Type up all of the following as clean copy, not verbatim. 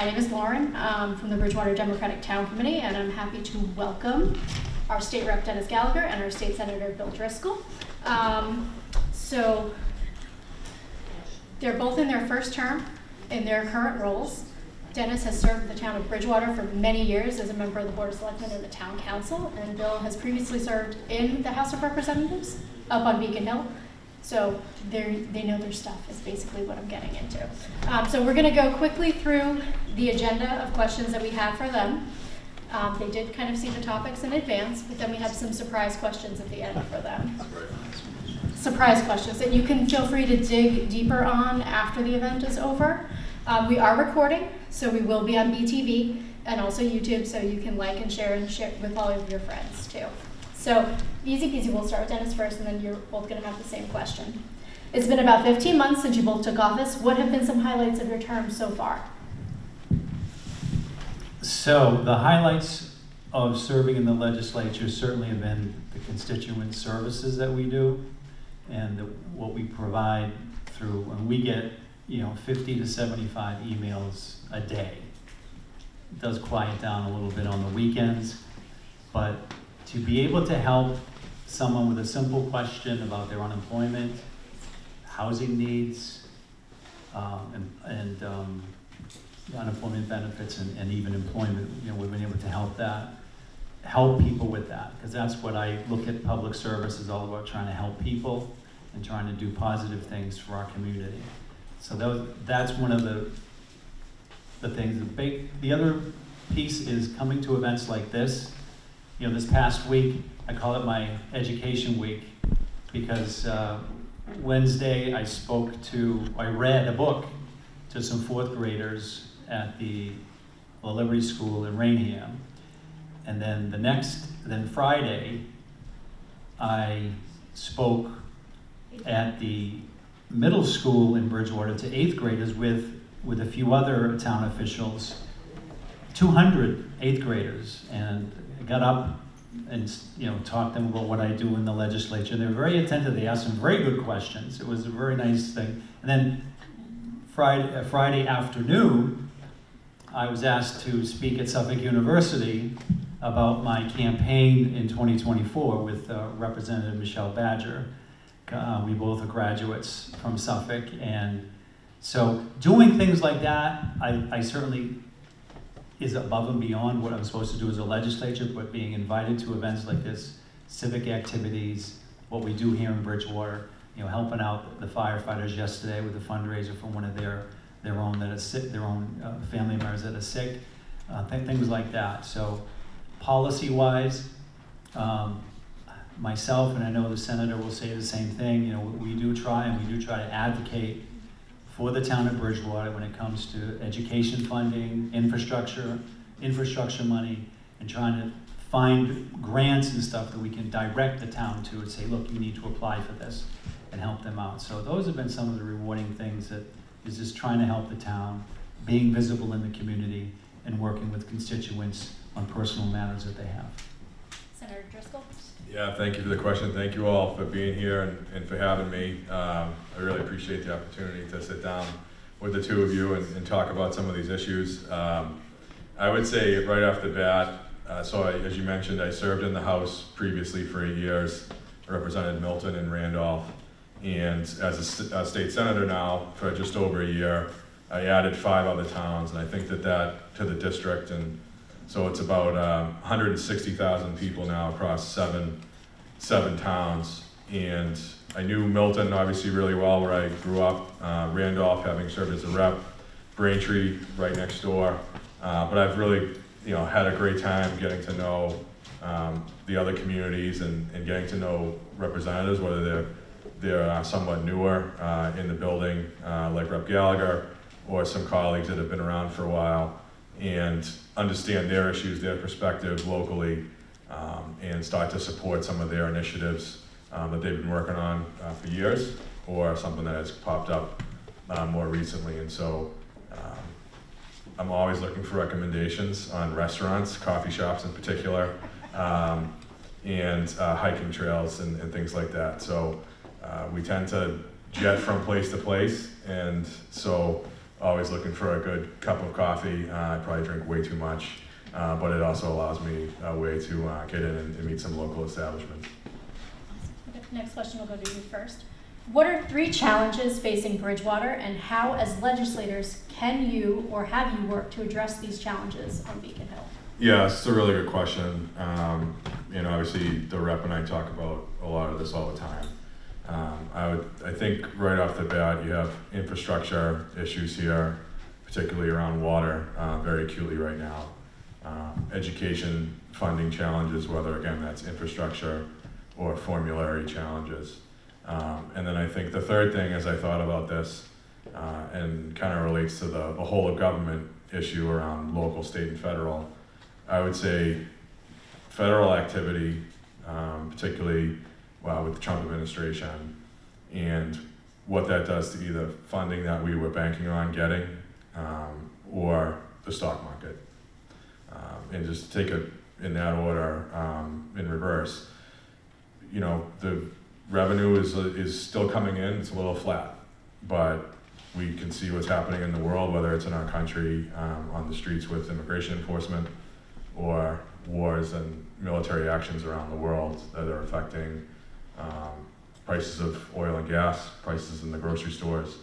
My name is Lauren from the Bridgewater Democratic Town Committee, and I'm happy to welcome our State Rep Dennis Gallagher and our State Senator Bill Driscoll. So they're both in their first term in their current roles. Dennis has served the town of Bridgewater for many years as a member of the Board of Selectmen and the Town Council, and Bill has previously served in the House of Representatives up on Beacon Hill. So they know their stuff is basically what I'm getting into. So we're gonna go quickly through the agenda of questions that we have for them. They did kind of see the topics in advance, but then we have some surprise questions at the end for them. Surprise questions that you can feel free to dig deeper on after the event is over. We are recording, so we will be on BTV and also YouTube, so you can like and share with all of your friends too. So easy peasy, we'll start with Dennis first, and then you're both gonna have the same question. It's been about 15 months since you both took office. What have been some highlights of your term so far? So the highlights of serving in the legislature certainly have been the constituent services that we do and what we provide through, and we get 50 to 75 emails a day. It does quiet down a little bit on the weekends, but to be able to help someone with a simple question about their unemployment, housing needs, and unemployment benefits and even employment, we've been able to help people with that, because that's what I look at public service is all about, trying to help people and trying to do positive things for our community. So that's one of the things. The other piece is coming to events like this. This past week, I call it my education week, because Wednesday I read a book to some fourth graders at the Liberty School in Rainham. And then Friday, I spoke at the middle school in Bridgewater to 8th graders with a few other town officials, 200 8th graders, and I got up and talked to them about what I do in the legislature. They were very attentive. They asked some very good questions. It was a very nice thing. And then Friday afternoon, I was asked to speak at Suffolk University about my campaign in 2024 with Representative Michelle Badger. We both are graduates from Suffolk, and so doing things like that, I certainly is above and beyond what I'm supposed to do as a legislature, but being invited to events like this, civic activities, what we do here in Bridgewater, helping out the firefighters yesterday with a fundraiser for one of their own that is sick, their own family members that are sick, things like that. So policy-wise, myself, and I know the senator will say the same thing, we do try to advocate for the town of Bridgewater when it comes to education funding, infrastructure money, and trying to find grants and stuff that we can direct the town to and say, look, you need to apply for this, and help them out. So those have been some of the rewarding things, that is just trying to help the town, being visible in the community, and working with constituents on personal matters that they have. Senator Driscoll? Yeah, thank you for the question. Thank you all for being here and for having me. I really appreciate the opportunity to sit down with the two of you and talk about some of these issues. I would say right off the bat, as you mentioned, I served in the House previously for 8 years. I represented Milton and Randolph. And as a state senator now for just over a year, I added 5 other towns, and I think that to the district, and so it's about 160,000 people now across seven towns. And I knew Milton obviously really well, where I grew up, Randolph having served as a rep, Braintree right next door. But I've really had a great time getting to know the other communities and getting to know representatives, whether they're somewhat newer in the building, like Rep Gallagher, or some colleagues that have been around for a while, and understand their issues, their perspective locally, and start to support some of their initiatives that they've been working on for years, or something that has popped up more recently. And so I'm always looking for recommendations on restaurants, coffee shops in particular, and hiking trails and things like that. So we tend to jet from place to place, and so always looking for a good cup of coffee. I probably drink way too much, but it also allows me a way to get in and meet some local establishments. Okay, next question will go to you first. What are 3 challenges facing Bridgewater, and how, as legislators, can you or have you worked to address these challenges on Beacon Hill? Yeah, it's a really good question. Obviously the rep and I talk about a lot of this all the time. I think right off the bat, you have infrastructure issues here, particularly around water, very acutely right now. Education funding challenges, whether again that's infrastructure or formulary challenges. And then I think the third thing, as I thought about this, and kind of relates to the whole of government issue around local, state, and federal, I would say federal activity, particularly with the Trump administration, and what that does to either funding that we were banking on getting, or the stock market. And just take it in that order, in reverse. The revenue is still coming in, it's a little flat, but we can see what's happening in the world, whether it's in our country, on the streets with immigration enforcement, or wars and military actions around the world that are affecting prices of oil and gas, prices in the grocery stores,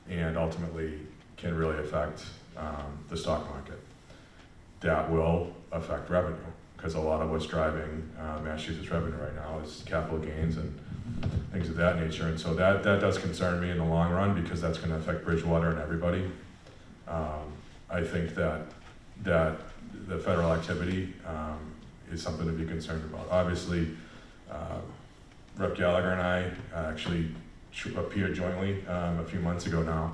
and ultimately can really affect the stock market. That will affect revenue, because a lot of what's driving Massachusetts revenue right now is capital gains and things of that nature. And so that does concern me in the long run, because that's going to affect Bridgewater and everybody. I think that the federal activity is something to be concerned about. Obviously, Rep. Gallagher and I actually appeared jointly a few months ago now.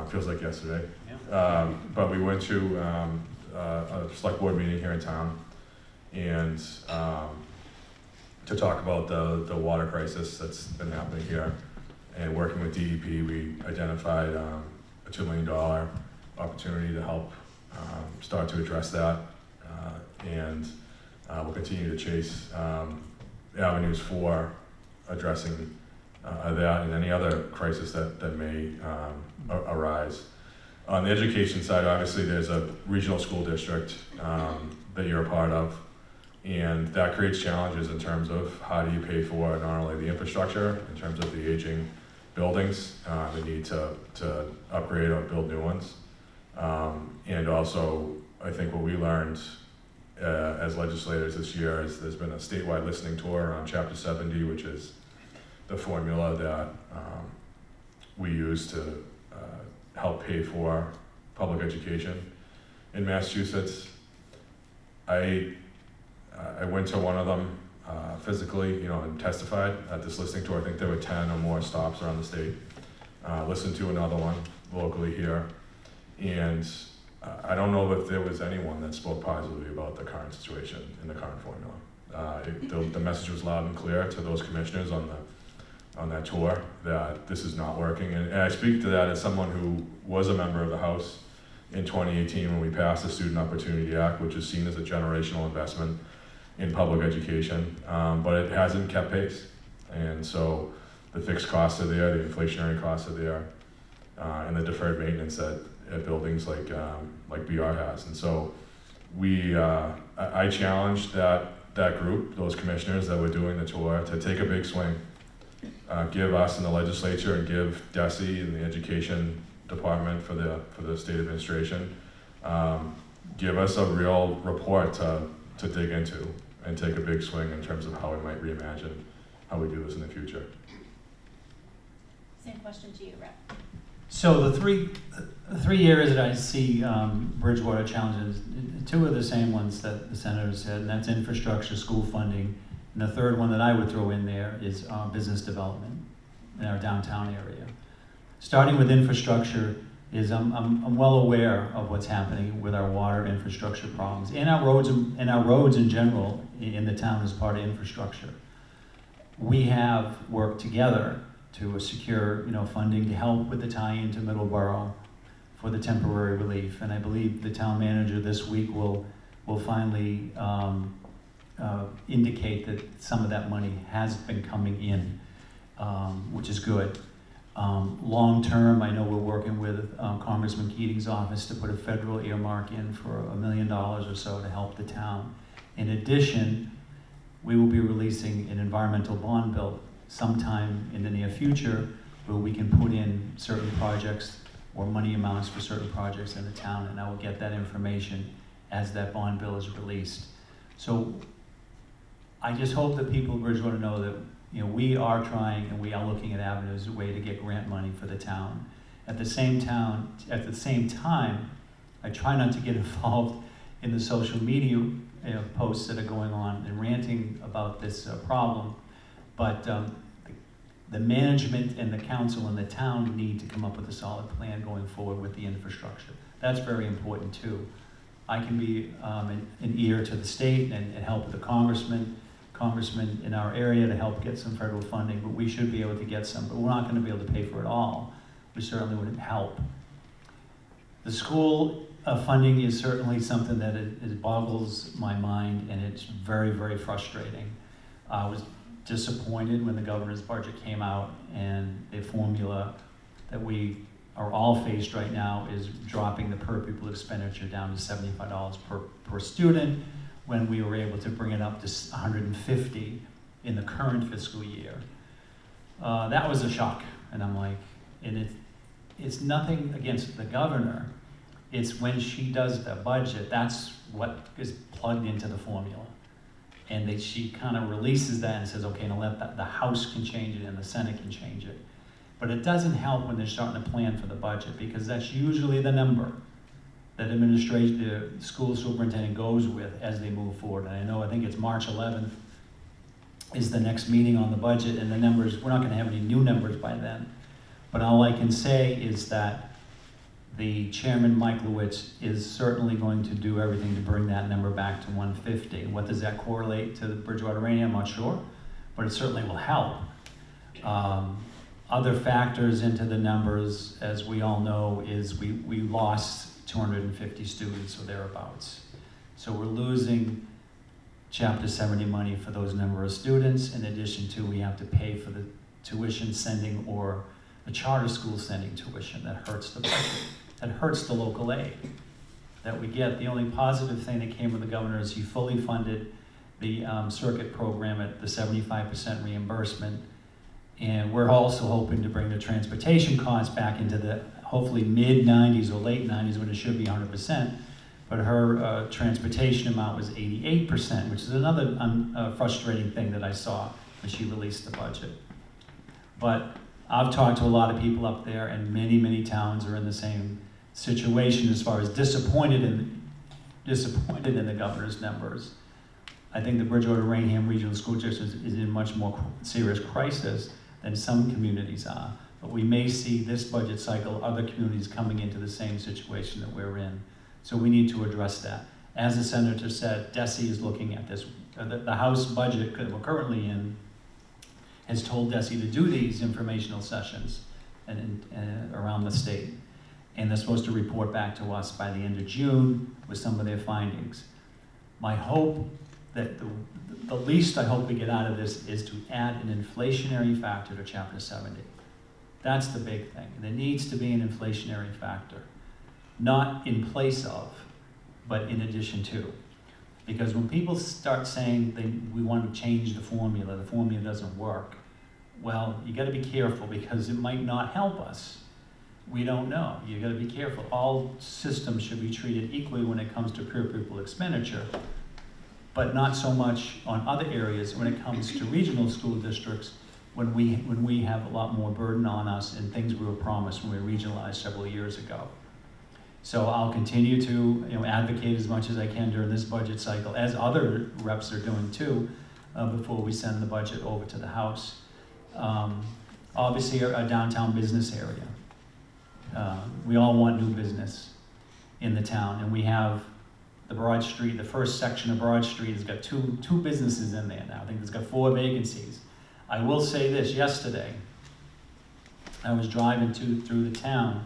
Feels like yesterday. Yeah. But we went to a select board meeting here in town, and to talk about the water crisis that's been happening here. And working with DEP, we identified a $2 million opportunity to help start to address that, and we'll continue to chase avenues for addressing that and any other crisis that may arise. On the education side, obviously there's a regional school district that you're a part of, and that creates challenges in terms of how do you pay for not only the infrastructure, in terms of the aging buildings, the need to upgrade or build new ones. And also, I think what we learned as legislators this year is there's been a statewide listening tour on Chapter 70, which is the formula that we use to help pay for public education in Massachusetts. I went to one of them physically, and testified at this listening tour. I think there were 10 or more stops around the state. Listened to another one locally here, and I don't know if there was anyone that spoke positively about the current situation and the current formula. The message was loud and clear to those commissioners on that tour that this is not working. And I speak to that as someone who was a member of the House in 2018 when we passed the Student Opportunity Act, which is seen as a generational investment in public education, but it hasn't kept pace. And so the fixed costs are there, the inflationary costs are there, and the deferred maintenance at buildings like BR has. And so I challenged that group, those commissioners that were doing the tour, to take a big swing. Give us in the legislature and give DESE and the education department for the state administration, give us a real report to dig into and take a big swing in terms of how we might reimagine how we do this in the future. Same question to you, Rep. So the three areas that I see Bridgewater challenges, 2 are the same ones that the senator said, and that's infrastructure, school funding, and the third one that I would throw in there is business development in our downtown area. Starting with infrastructure is I'm well aware of what's happening with our water infrastructure problems and our roads in general in the town as part of infrastructure. We have worked together to secure funding to help with the tie-in to Middleborough for the temporary relief, and I believe the town manager this week will finally indicate that some of that money has been coming in, which is good. Long-term, I know we're working with Congressman Keating's office to put a federal earmark in for $1 million or so to help the town. In addition, we will be releasing an environmental bond bill sometime in the near future where we can put in certain projects or money amounts for certain projects in the town, and I will get that information as that bond bill is released. So I just hope that people of Bridgewater know that we are trying and we are looking at avenues, a way to get grant money for the town. At the same time, I try not to get involved in the social media posts that are going on and ranting about this problem, but the management and the council and the town need to come up with a solid plan going forward with the infrastructure. That's very important too. I can be an ear to the state and help with the congressman in our area to help get some federal funding, but we should be able to get some, but we're not gonna be able to pay for it all. We certainly wouldn't help. The school funding is certainly something that it boggles my mind, and it's very, very frustrating. I was disappointed when the governor's budget came out, and the formula that we are all faced right now is dropping the per pupil expenditure down to $75 per student, when we were able to bring it up to $150 in the current fiscal year. That was a shock, and I'm like, and it's nothing against the governor, it's when she does the budget, that's what is plugged into the formula. And she kind of releases that and says, okay, now the House can change it and the Senate can change it. But it doesn't help when they're starting to plan for the budget, because that's usually the number that administration, the school superintendent goes with as they move forward. And I think it's March 11th is the next meeting on the budget, and the numbers, we're not gonna have any new numbers by then. But all I can say is that the Chairman Michaelowicz is certainly going to do everything to bring that number back to 150. What does that correlate to the Bridgewater Rainy? I'm not sure, but it certainly will help. Other factors into the numbers, as we all know, is we lost 250 students or thereabouts. So we're losing Chapter 70 money for those number of students. In addition to, we have to pay for the tuition sending or the charter school sending tuition. That hurts the budget. That hurts the local aid that we get. The only positive thing that came from the governor is he fully funded the circuit program at the 75% reimbursement. And we're also hoping to bring the transportation costs back into the hopefully mid-90s or late 90s when it should be 100%. But her transportation amount was 88%, which is another frustrating thing that I saw when she released the budget. But I've talked to a lot of people up there, and many, many towns are in the same situation as far as disappointed in the governor's numbers. I think the Bridgewater Rainham Regional School District is in much more serious crisis than some communities are. But we may see this budget cycle, other communities coming into the same situation that we're in. So we need to address that. As the senator said, DESE is looking at this. The House budget that we're currently in has told DESE to do these informational sessions around the state. And they're supposed to report back to us by the end of June with some of their findings. My hope that the least I hope we get out of this is to add an inflationary factor to Chapter 70. That's the big thing. There needs to be an inflationary factor. Not in place of, but in addition to. Because when people start saying we want to change the formula doesn't work, well, you gotta be careful because it might not help us. We don't know. You gotta be careful. All systems should be treated equally when it comes to per pupil expenditure, but not so much on other areas when it comes to regional school districts when we have a lot more burden on us and things we were promised when we regionalized several years ago. So I'll continue to advocate as much as I can during this budget cycle, as other reps are doing too, before we send the budget over to the House. Obviously, our downtown business area. We all want new business in the town, and we have the Broad Street, the first section of Broad Street has got two businesses in there now. I think it's got 4 vacancies. I will say this, yesterday, I was driving through the town.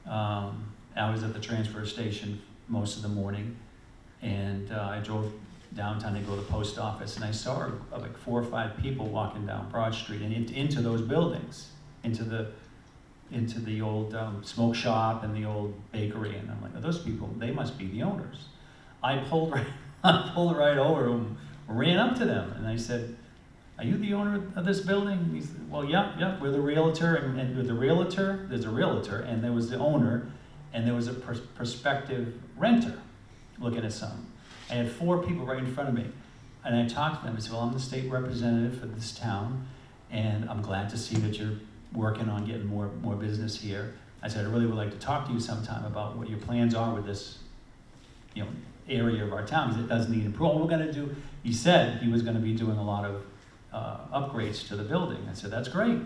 I was at the transfer station most of the morning, and I drove downtown to go to the post office, and I saw like 4 or 5 people walking down Broad Street and into those buildings. into the old smoke shop and the old bakery, and I'm like, oh, those people, they must be the owners. I pulled right over and ran up to them, and I said, are you the owner of this building? And he said, well, yeah, we're the realtor, and with the realtor, there's a realtor, and there was the owner, and there was a prospective renter looking at some. I had 4 people right in front of me, and I talked to them. I said, well, I'm the state representative for this town, and I'm glad to see that you're working on getting more business here. I said, I really would like to talk to you sometime about what your plans are with this, area of our town, because it does need improvement. What we're gonna do, he said he was gonna be doing a lot of upgrades to the building. I said, that's great.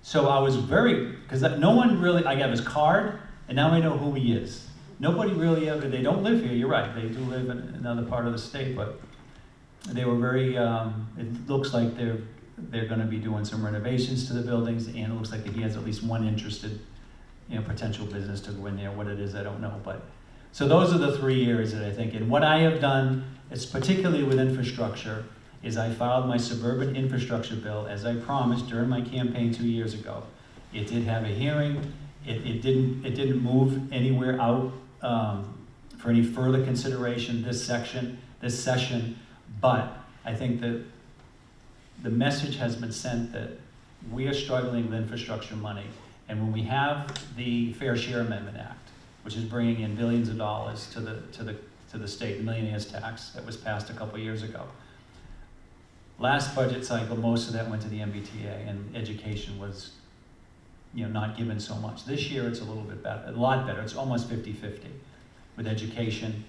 So I was because no one really, I got his card, and now I know who he is. Nobody really ever, they don't live here, you're right, they do live in another part of the state, but they were very, it looks like they're gonna be doing some renovations to the buildings, and it looks like that he has at least one interested, potential business to go in there. What it is, I don't know, but. So those are the 3 areas that I think, and what I have done, is particularly with infrastructure, is I filed my suburban infrastructure bill, as I promised during my campaign 2 years ago. It did have a hearing, it didn't move anywhere out for any further consideration this session, but I think that the message has been sent that we are struggling with infrastructure money, and when we have the Fair Share Amendment Act, which is bringing in billions of dollars to the state, the millionaire's tax that was passed a couple years ago. Last budget cycle, most of that went to the MBTA, and education was, not given so much. This year, it's a little bit better, a lot better. It's almost 50-50 with education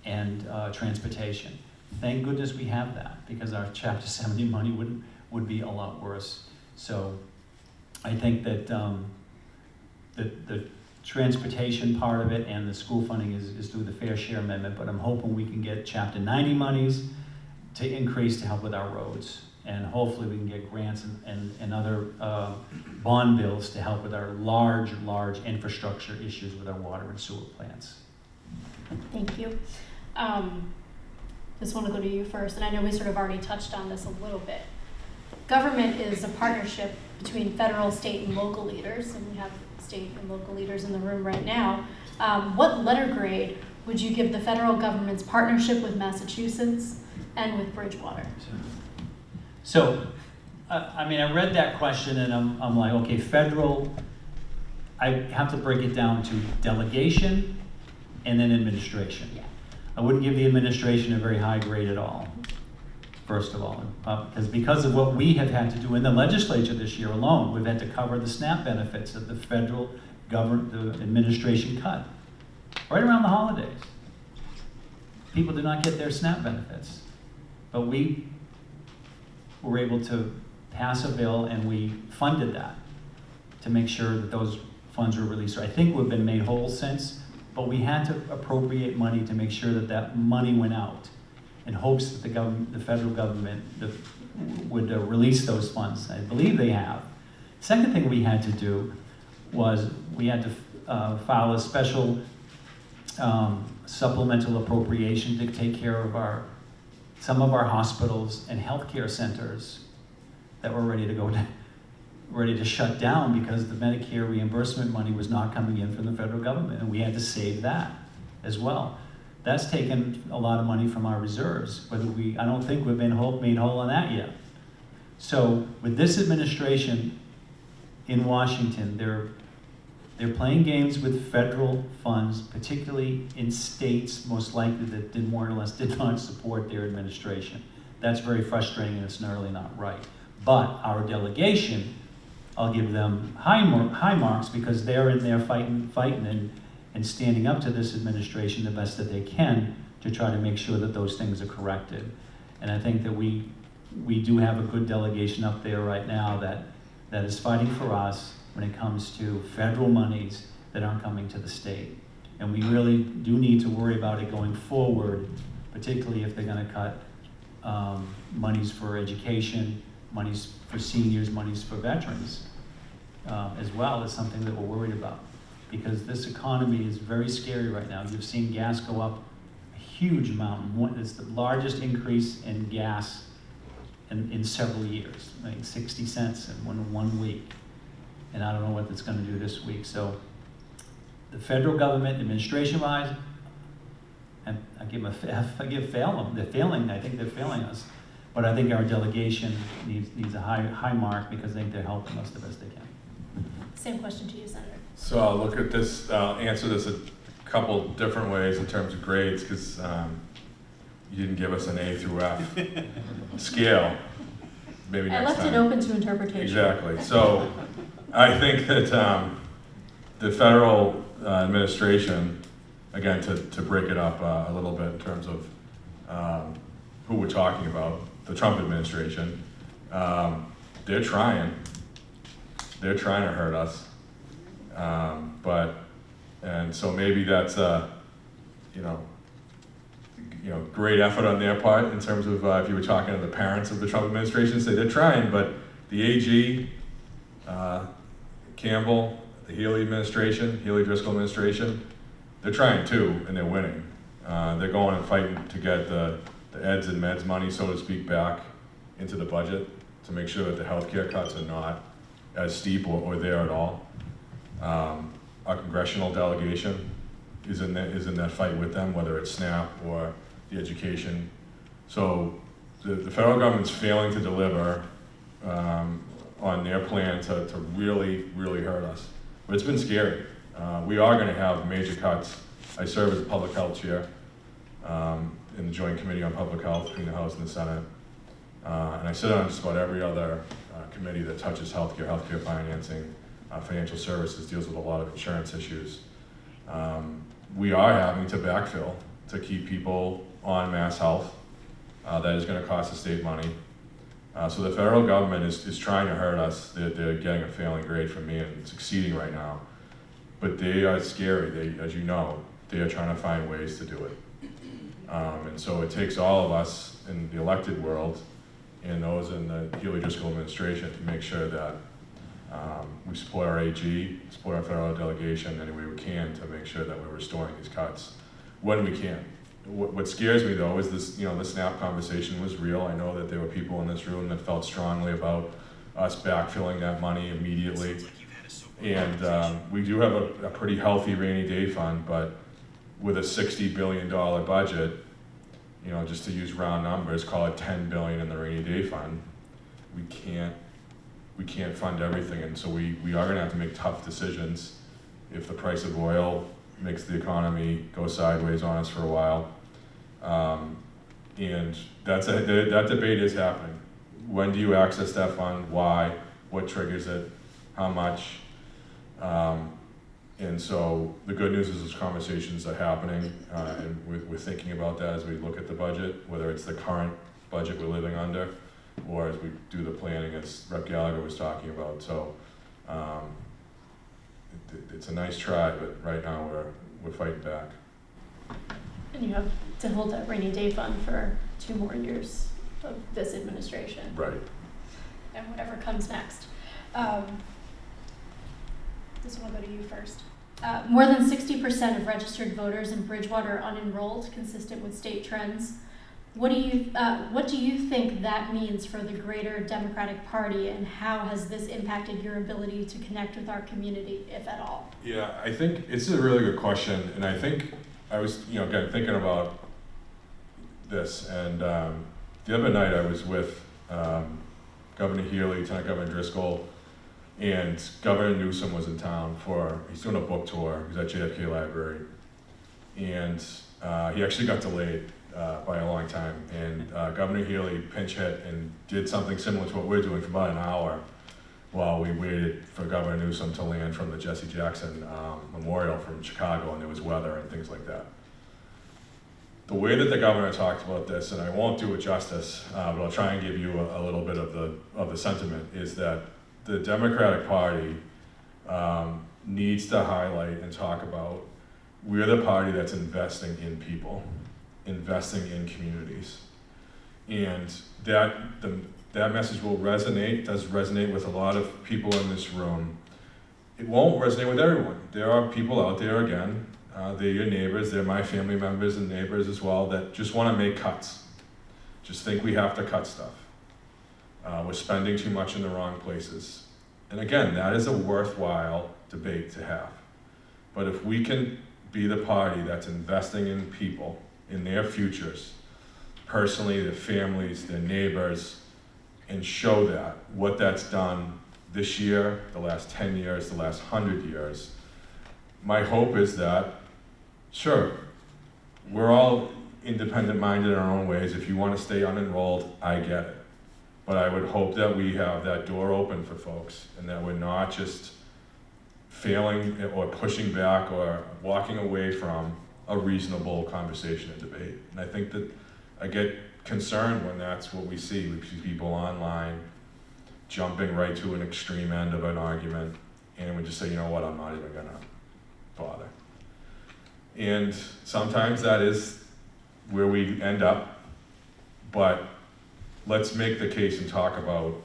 and transportation. Thank goodness we have that, because our Chapter 70 money would be a lot worse. So I think that the transportation part of it and the school funding is through the Fair Share Amendment, but I'm hoping we can get Chapter 90 monies to increase to help with our roads. And hopefully we can get grants and other bond bills to help with our large infrastructure issues with our water and sewer plants. Thank you. Just want to go to you first, and I know we sort of already touched on this a little bit. Government is a partnership between federal, state, and local leaders, and we have state and local leaders in the room right now. What letter grade would you give the federal government's partnership with Massachusetts and with Bridgewater? So, I read that question and I'm like, okay, federal, I have to break it down to delegation and then administration. Yeah. I wouldn't give the administration a very high grade at all, first of all. Because of what we have had to do in the legislature this year alone, we've had to cover the SNAP benefits that the federal government, the administration cut. Right around the holidays. People did not get their SNAP benefits. But we were able to pass a bill and we funded that to make sure that those funds were released. So I think we've been made whole since, but we had to appropriate money to make sure that that money went out in hopes that the federal government would release those funds. I believe they have. Second thing we had to do was we had to file a special supplemental appropriation to take care of some of our hospitals and healthcare centers that were ready to shut down because the Medicare reimbursement money was not coming in from the federal government, and we had to save that as well. That's taken a lot of money from our reserves, I don't think we've been made whole on that yet. So with this administration in Washington, they're playing games with federal funds, particularly in states most likely that more or less did not support their administration. That's very frustrating and it's really not right. But our delegation, I'll give them high marks because they're in there fighting and standing up to this administration the best that they can to try to make sure that those things are corrected. And I think that we do have a good delegation up there right now that is fighting for us when it comes to federal monies that aren't coming to the state. And we really do need to worry about it going forward, particularly if they're gonna cut monies for education, monies for seniors, monies for veterans, as well as something that we're worried about. Because this economy is very scary right now. You've seen gas go up a huge amount. It's the largest increase in gas in several years, like 60 cents in one week. And I don't know what it's gonna do this week. So the federal government, administration-wise, and I give them a F, I fail them. They're failing, I think they're failing us. But I think our delegation needs a high mark because I think they're helping us the best they can. Same question to you, Senator. So I'll look at this, answer this a couple different ways in terms of grades, because you didn't give us an A through F scale. Maybe I next left time. it open to interpretation. Exactly. So I think that the federal administration, again, to break it up a little bit in terms of who we're talking about, the Trump administration, they're trying. They're trying to hurt us. And so maybe that's great effort on their part in terms of if you were talking to the parents of the Trump administration, say they're trying, but the AG, Campbell, the Healy Driscoll administration, they're trying too, and they're winning. They're going and fighting to get the eds and meds money, so to speak, back into the budget to make sure that the healthcare cuts are not as steep or there at all. Our congressional delegation is in that fight with them, whether it's SNAP or the education. So the federal government's failing to deliver on their plan to really, really hurt us. But it's been scary. We are going to have major cuts. I serve as a public health chair in the Joint Committee on Public Health between the House and the Senate. And I sit on just about every other committee that touches healthcare financing, financial services, deals with a lot of insurance issues. We are having to backfill to keep people on mass health. That is going to cost the state money. So the federal government is trying to hurt us. They're getting a failing grade from me and succeeding right now. But they are scary. As you know, they are trying to find ways to do it. And so it takes all of us in the elected world and those in the Healy Driscoll administration to make sure that we support our AG, support our federal delegation any way we can to make sure that we're restoring these cuts when we can. What scares me though is this, the SNAP conversation was real. I know that there were people in this room that felt strongly about us backfilling that money immediately. And we do have a pretty healthy rainy day fund, but with a $60 billion budget, just to use round numbers, call it $10 billion in the rainy day fund, we can't fund everything. And so we are gonna have to make tough decisions if the price of oil makes the economy go sideways on us for a while. And that debate is happening. When do you access that fund? Why? What triggers it? How much? And so the good news is those conversations are happening, and we're thinking about that as we look at the budget, whether it's the current budget we're living under, or as we do the planning as Rep. Gallagher was talking about. So it's a nice try, but right now we're fighting back. And you have to hold that rainy day fund for 2 more years of this administration. Right. And whatever comes next. This one will go to you first. More than 60% of registered voters in Bridgewater are unenrolled, consistent with state trends. What do you think that means for the greater Democratic Party, and how has this impacted your ability to connect with our community, if at all? Yeah, I think it's a really good question, and I think I was, again, thinking about this, and the other night I was with Governor Healy, Lieutenant Governor Driscoll, and Governor Newsom was in town he's doing a book tour. He's at JFK Library, and he actually got delayed by a long time. And Governor Healy pinch hit and did something similar to what we're doing for about an hour while we waited for Governor Newsom to land from the Jesse Jackson Memorial from Chicago, and there was weather and things like that. The way that the governor talked about this, and I won't do it justice, but I'll try and give you a little bit of the sentiment, is that the Democratic Party needs to highlight and talk about we're the party that's investing in people, investing in communities. And that message will resonate, does resonate with a lot of people in this room. It won't resonate with everyone. There are people out there, again, they're your neighbors, they're my family members and neighbors as well, that just want to make cuts. Just think we have to cut stuff. We're spending too much in the wrong places. And again, that is a worthwhile debate to have. But if we can be the party that's investing in people, in their futures, personally, their families, their neighbors, and show that, what that's done this year, the last 10 years, the last 100 years, my hope is that, sure, we're all independent-minded in our own ways. If you want to stay unenrolled, I get it. But I would hope that we have that door open for folks and that we're not just failing or pushing back or walking away from a reasonable conversation and debate. And I think that I get concerned when that's what we see. We see people online jumping right to an extreme end of an argument, and we just say, you know what, I'm not even gonna bother. And sometimes that is where we end up, but let's make the case and talk about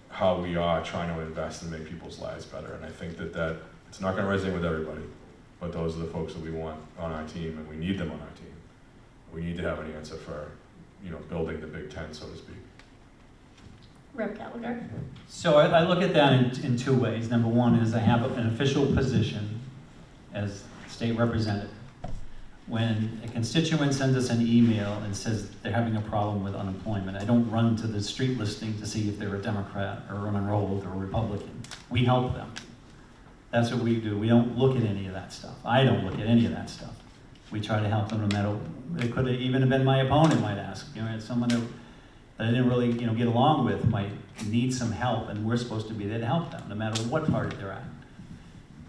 how we are trying to invest and make people's lives better. And I think that it's not gonna resonate with everybody, but those are the folks that we want on our team, and we need them on our team. We need to have an answer for, building the Big Ten, so to speak. Rep. Gallagher. So I look at that in two ways. Number one is I have an official position as state representative. When a constituent sends us an email and says they're having a problem with unemployment, I don't run to the street listing to see if they're a Democrat or unenrolled or a Republican. We help them. That's what we do. We don't look at any of that stuff. I don't look at any of that stuff. We try to help them no matter, it could have even have been my opponent might ask. It's someone that I didn't really get along with might need some help, and we're supposed to be there to help them, no matter what party they're at.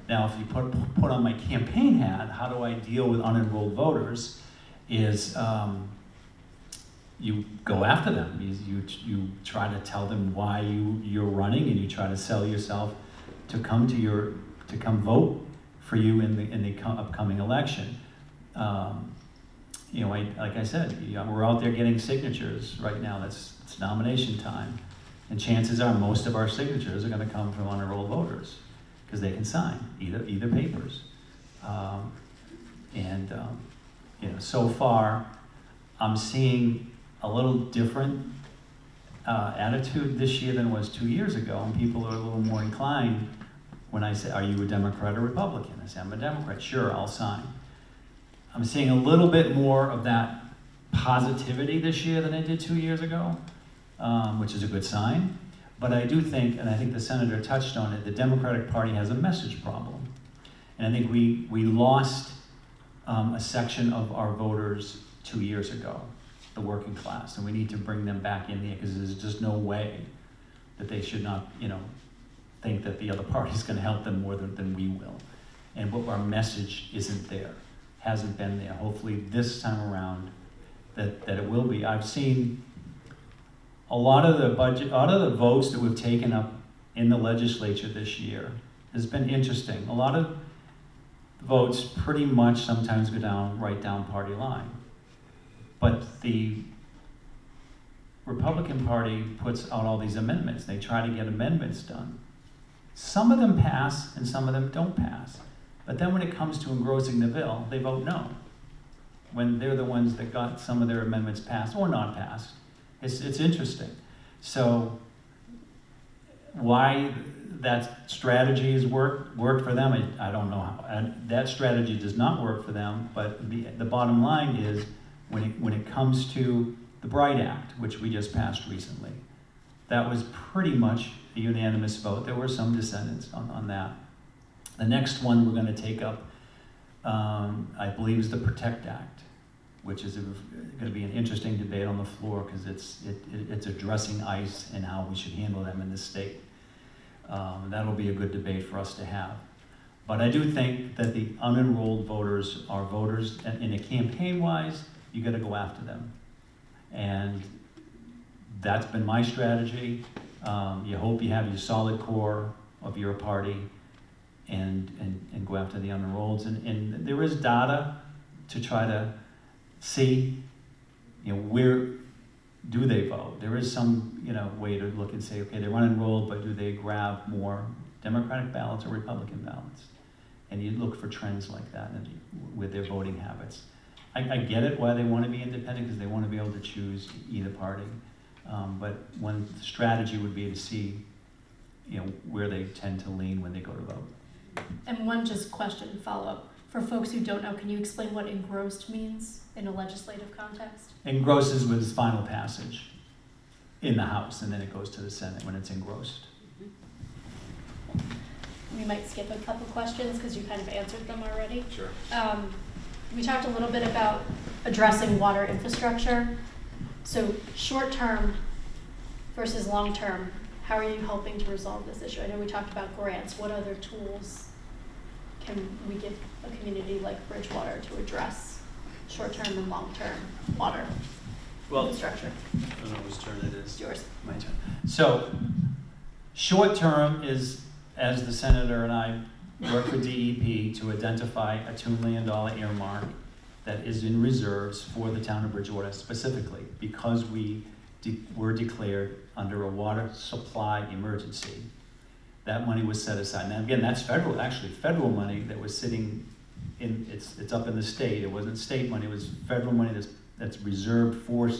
Now, if you put on my campaign hat, how do I deal with unenrolled voters, is you go after them. You try to tell them why you're running, and you try to sell yourself to come vote for you in the upcoming election. Like I said, we're out there getting signatures right now. It's nomination time, and chances are most of our signatures are going to come from unenrolled voters because they can sign either papers. So far, I'm seeing a little different attitude this year than was 2 years ago, and people are a little more inclined when I say, "Are you a Democrat or Republican?" I say, "I'm a Democrat." "Sure, I'll sign." I'm seeing a little bit more of that positivity this year than I did 2 years ago, which is a good sign. But I do think, and I think the senator touched on it, the Democratic Party has a message problem. And I think we lost a section of our voters 2 years ago, the working class, and we need to bring them back in there because there's just no way that they should not, think that the other party's going to help them more than we will. And our message isn't there. Hasn't been there. Hopefully this time around that it will be. I've seen a lot of the votes that we've taken up in the legislature this year has been interesting. A lot of votes pretty much sometimes go right down party line. But the Republican Party puts out all these amendments. They try to get amendments done. Some of them pass and some of them don't pass. But then when it comes to engrossing the bill, they vote no. When they're the ones that got some of their amendments passed or not passed. It's interesting. So why that strategy has worked for them, I don't know how. And that strategy does not work for them, but the bottom line is when it comes to the Bright Act, which we just passed recently, that was pretty much a unanimous vote. There were some dissenters on that. The next one we're going to take up, I believe, is the Protect Act, which is going to be an interesting debate on the floor because it's addressing ICE and how we should handle them in this state. That'll be a good debate for us to have. But I do think that the unenrolled voters are voters, and in a campaign-wise, you got to go after them. And that's been my strategy. You hope you have your solid core of your party and go after the unenrolleds. And there is data to try to see, where do they vote? There is some, way to look and say, okay, they're unenrolled, but do they grab more Democratic ballots or Republican ballots? And you look for trends like that with their voting habits. I get it why they want to be independent because they want to be able to choose either party. But one strategy would be to see, where they tend to lean when they go to vote. And one just question, follow-up. For folks who don't know, can you explain what engrossed means in a legislative context? Engrosses with its final passage in the House, and then it goes to the Senate when it's engrossed. We might skip a couple questions because you kind of answered them already. Sure. We talked a little bit about addressing water infrastructure. So short-term versus long-term, how are you helping to resolve this issue? I know we talked about grants. What other tools can we give a community like Bridgewater to address short-term and long-term water infrastructure? I don't know whose turn it is. It's yours. My turn. So, short-term is, as the Senator and I work with DEP to identify a $2 million earmark that is in reserves for the town of Bridgewater specifically because we were declared under a water supply emergency. That money was set aside. Now again, that's federal money that was sitting in, it's up in the state. It wasn't state money, it was federal money that's reserved for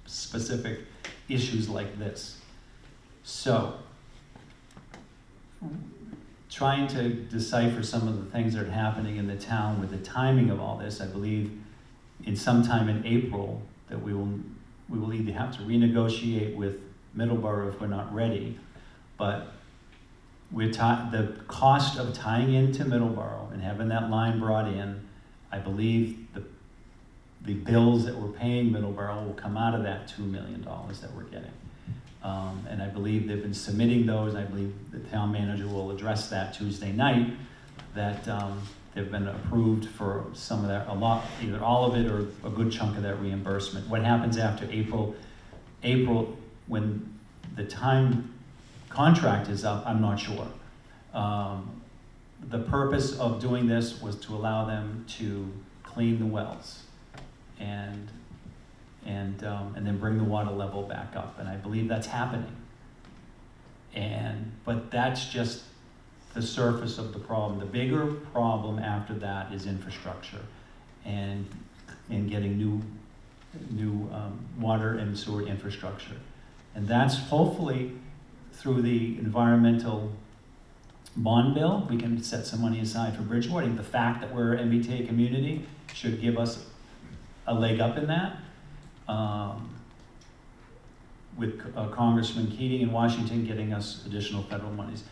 specific issues like this. So, trying to decipher some of the things that are happening in the town with the timing of all this, I believe in sometime in April that we will either have to renegotiate with Middleborough if we're not ready, but the cost of tying into Middleborough and having that line brought in, I believe the bills that we're paying Middleborough will come out of that $2 million that we're getting. And I believe they've been submitting those. I believe the town manager will address that Tuesday night, that they've been approved for some of that, either all of it or a good chunk of that reimbursement. What happens after April, when the time contract is up, I'm not sure. The purpose of doing this was to allow them to clean the wells and then bring the water level back up, and I believe that's happening. But that's just the surface of the problem. The bigger problem after that is infrastructure and getting new water and sewer infrastructure, and that's hopefully through the environmental bond bill. We can set some money aside for Bridgewater. The fact that we're an MBTA community should give us a leg up in that. With Congressman Keating in Washington getting us additional federal monies.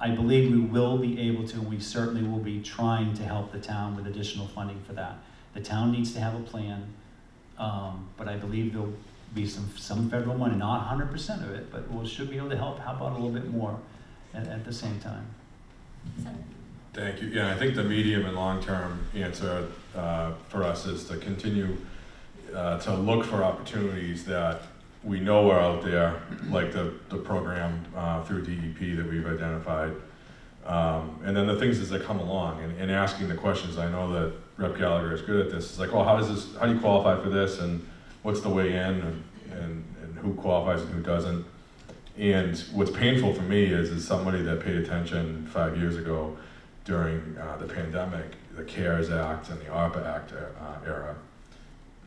I believe we will be able to, and we certainly will be trying to help the town with additional funding for that. The town needs to have a plan, but I believe there'll be some federal money, not 100% of it, but we should be able to help out a little bit more at the same time. Thank you. Yeah, I think the medium and long-term answer for us is to continue to look for opportunities that we know are out there, like the program through DEP that we've identified. And then the things as they come along and asking the questions. I know that Rep. Gallagher is good at this. It's like, oh, how do you qualify for this? And what's the way in? And who qualifies and who doesn't? And what's painful for me is somebody that paid attention 5 years ago during the pandemic, the CARES Act and the ARPA Act era.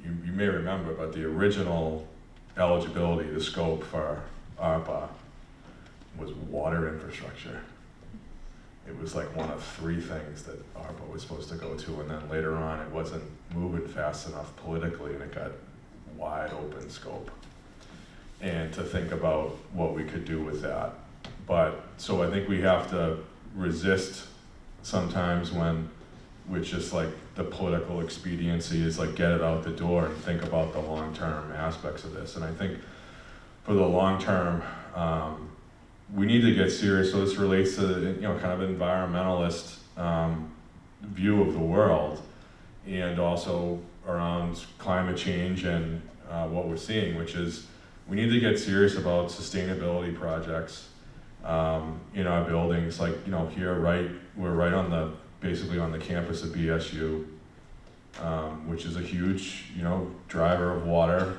You may remember, but the original eligibility, the scope for ARPA was water infrastructure. It was like one of 3 things that ARPA was supposed to go to, and then later on it wasn't moving fast enough politically and it got wide open scope. And to think about what we could do with that. So I think we have to resist sometimes when it's just like the political expediency is like get it out the door and think about the long-term aspects of this. And I think for the long term, we need to get serious. So this relates to kind of environmentalist view of the world, and also around climate change and what we're seeing, which is we need to get serious about sustainability projects in our buildings. Like here, we're right basically on the campus of BSU, which is a huge, driver of water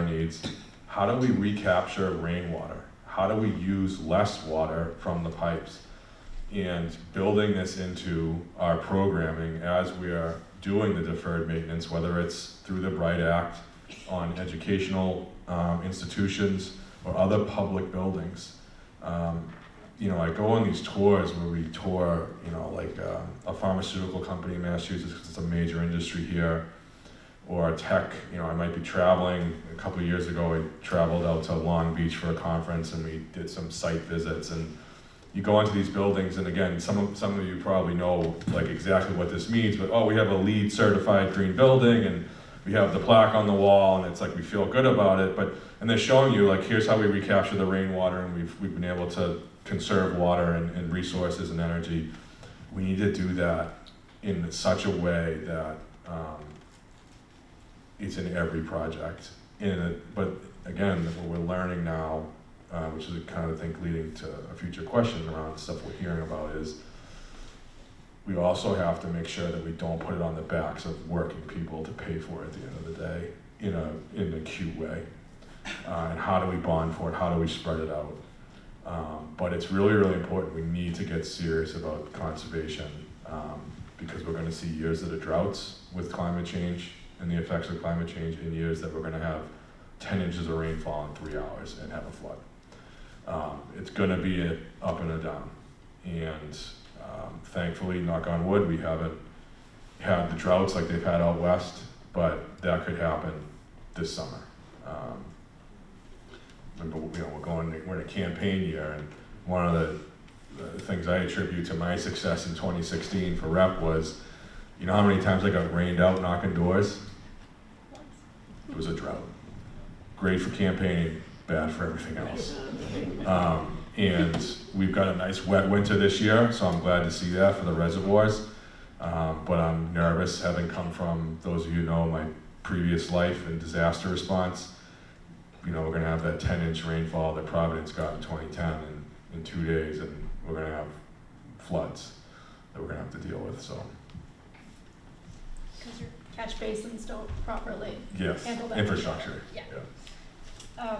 needs. How do we recapture rainwater? How do we use less water from the pipes? And building this into our programming as we are doing the deferred maintenance, whether it's through the Bright Act on educational institutions or other public buildings. You know, I go on these tours where we tour, you know, like a pharmaceutical company in Massachusetts, 'cause it's a major industry here, or a tech. You know, I might be traveling. A couple of years ago, I traveled out to Long Beach for a conference, and we did some site visits. And you go into these buildings, and again, some of you probably know like exactly what this means. But oh, we have a LEED certified green building, and we have the plaque on the wall, and it's like we feel good about it. And they're showing you like, here's how we recapture the rainwater, and we've been able to conserve water and resources and energy. We need to do that in such a way that it's in every project. But again, what we're learning now, which is kind of, I think, leading to a future question around stuff we're hearing about, is we also have to make sure that we don't put it on the backs of working people to pay for it at the end of the day in a cute way. And how do we bond for it? How do we spread it out? But it's really, really important. We need to get serious about conservation because we're going to see years that are droughts with climate change and the effects of climate change, and years that we're going to have 10 inches of rainfall in 3 hours and have a flood. It's going to be an up and a down. And thankfully, knock on wood, we haven't had the droughts like they've had out west, but that could happen this summer. You know, we're in a campaign year, and one of the things I attribute to my success in 2016 for rep was, you know how many times I got rained out knocking doors? It was a drought. Great for campaigning, bad for everything else. And we've got a nice wet winter this year, so I'm glad to see that for the reservoirs. But I'm nervous, having come from, those of you who know my previous life in disaster response. You know, we're going to have that 10-inch rainfall that Providence got in 2010 in 2 days, and we're going to have floods that we're going to have to deal with. So, because your catch basins don't properly yes, handle that. infrastructure. Yeah.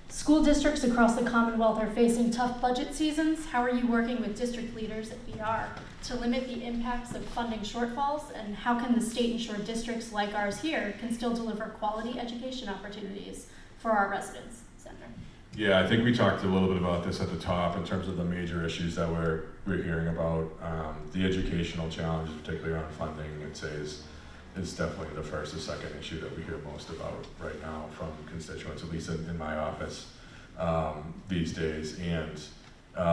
School districts across the Commonwealth are facing tough budget seasons. How are you working with district leaders at BR to limit the impacts of funding shortfalls, and how can the state ensure districts like ours here can still deliver quality education opportunities for our residents? Senator. Yeah, I think we talked a little bit about this at the top in terms of the major issues that we're hearing about. The educational challenges, particularly around funding, I'd say is definitely the first or second issue that we hear most about right now from constituents, at least in my office these days. And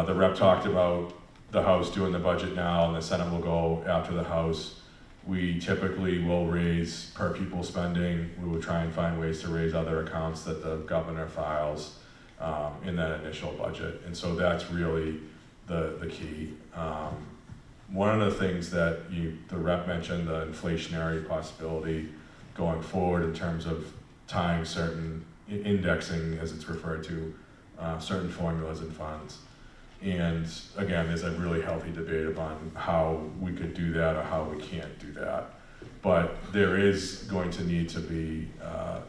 the rep talked about the House doing the budget now, and the Senate will go after the House. We typically will raise per pupil spending. We will try and find ways to raise other accounts that the governor files in that initial budget. And so that's really the key. One of the things that the rep mentioned, the inflationary possibility going forward in terms of tying certain indexing, as it's referred to, certain formulas and funds. And again, there's a really healthy debate about how we could do that or how we can't do that. But there is going to need to be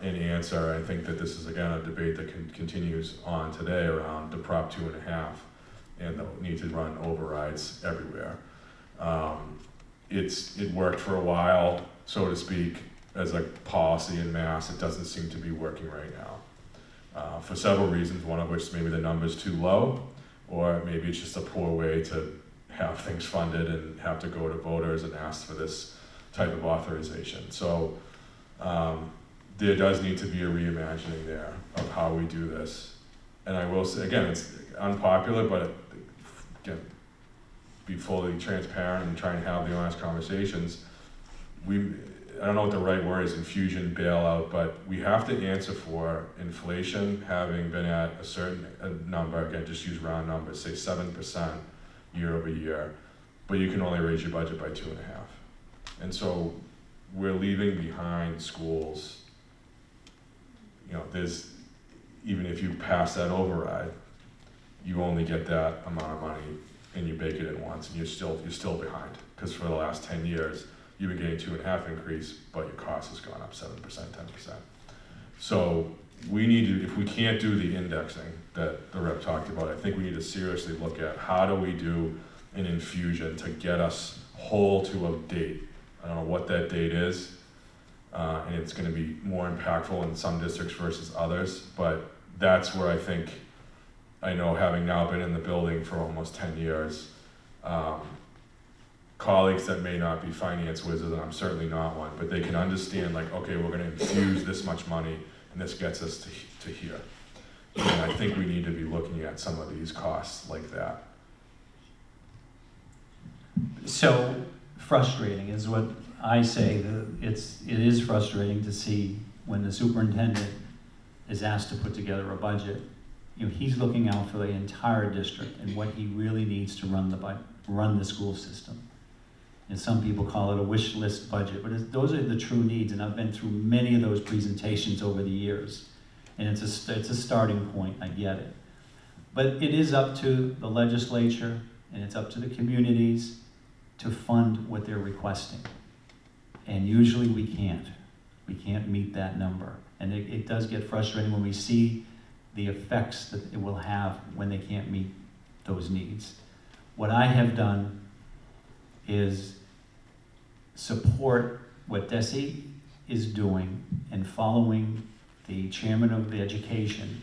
an answer. I think that this is, again, a debate that continues on today around the Prop 2.5 and the need to run overrides everywhere. It worked for a while, so to speak, as a policy in Mass. It doesn't seem to be working right now for several reasons, one of which maybe the number's too low, or maybe it's just a poor way to have things funded and have to go to voters and ask for this type of authorization. So there does need to be a reimagining there of how we do this. And I will say, again, it's unpopular, but again, be fully transparent and try and have the honest conversations. I don't know what the right word is, infusion, bailout, but we have to answer for inflation having been at a certain number, again, just use round numbers, say 7% year over year, but you can only raise your budget by 2.5. And so we're leaving behind schools, you know, even if you pass that override, you only get that amount of money and you bake it in once, and you're still behind, because for the last 10 years, you've been getting 2.5 increase, but your cost has gone up 7%, 10%. So we need to, if we can't do the indexing that the rep talked about, I think we need to seriously look at how do we do an infusion to get us whole to a date. I don't know what that date is, and it's gonna be more impactful in some districts versus others, but that's where I think, I know having now been in the building for almost 10 years, colleagues that may not be finance wizards, and I'm certainly not one, but they can understand like, okay, we're gonna infuse this much money and this gets us to here. And I think we need to be looking at some of these costs like that. So frustrating is what I say. It is frustrating to see when the superintendent is asked to put together a budget. You know, he's looking out for the entire district and what he really needs to run the school system. And some people call it a wish list budget, but those are the true needs. And I've been through many of those presentations over the years, and it's a starting point. I get it, but it is up to the legislature and it's up to the communities to fund what they're requesting. And usually we can't meet that number. And it does get frustrating when we see the effects that it will have when they can't meet those needs. What I have done is support what DESE is doing and following the chairman of the education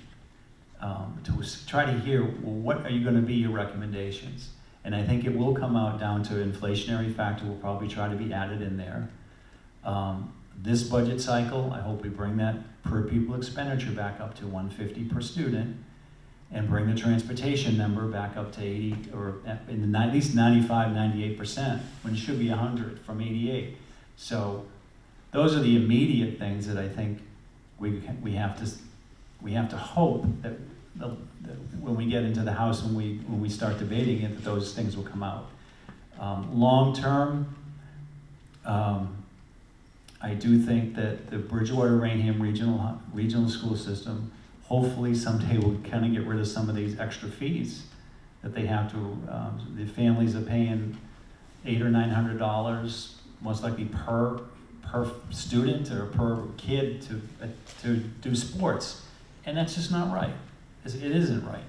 to try to hear, well, what are you going to be your recommendations? And I think it will come out down to inflationary factor will probably try to be added in there. This budget cycle, I hope we bring that per pupil expenditure back up to $150 per student and bring the transportation number back up to 80 or at least 95, 98%, when it should be 100 from 88. So those are the immediate things that I think we have to hope that when we get into the House, when we start debating it, that those things will come out. Long term, I do think that the Bridgewater Rainham regional school system hopefully someday will kind of get rid of some of these extra fees that they have to. The families are paying $800 or $900 most likely per student or per kid to do sports, and that's just not right. It isn't right.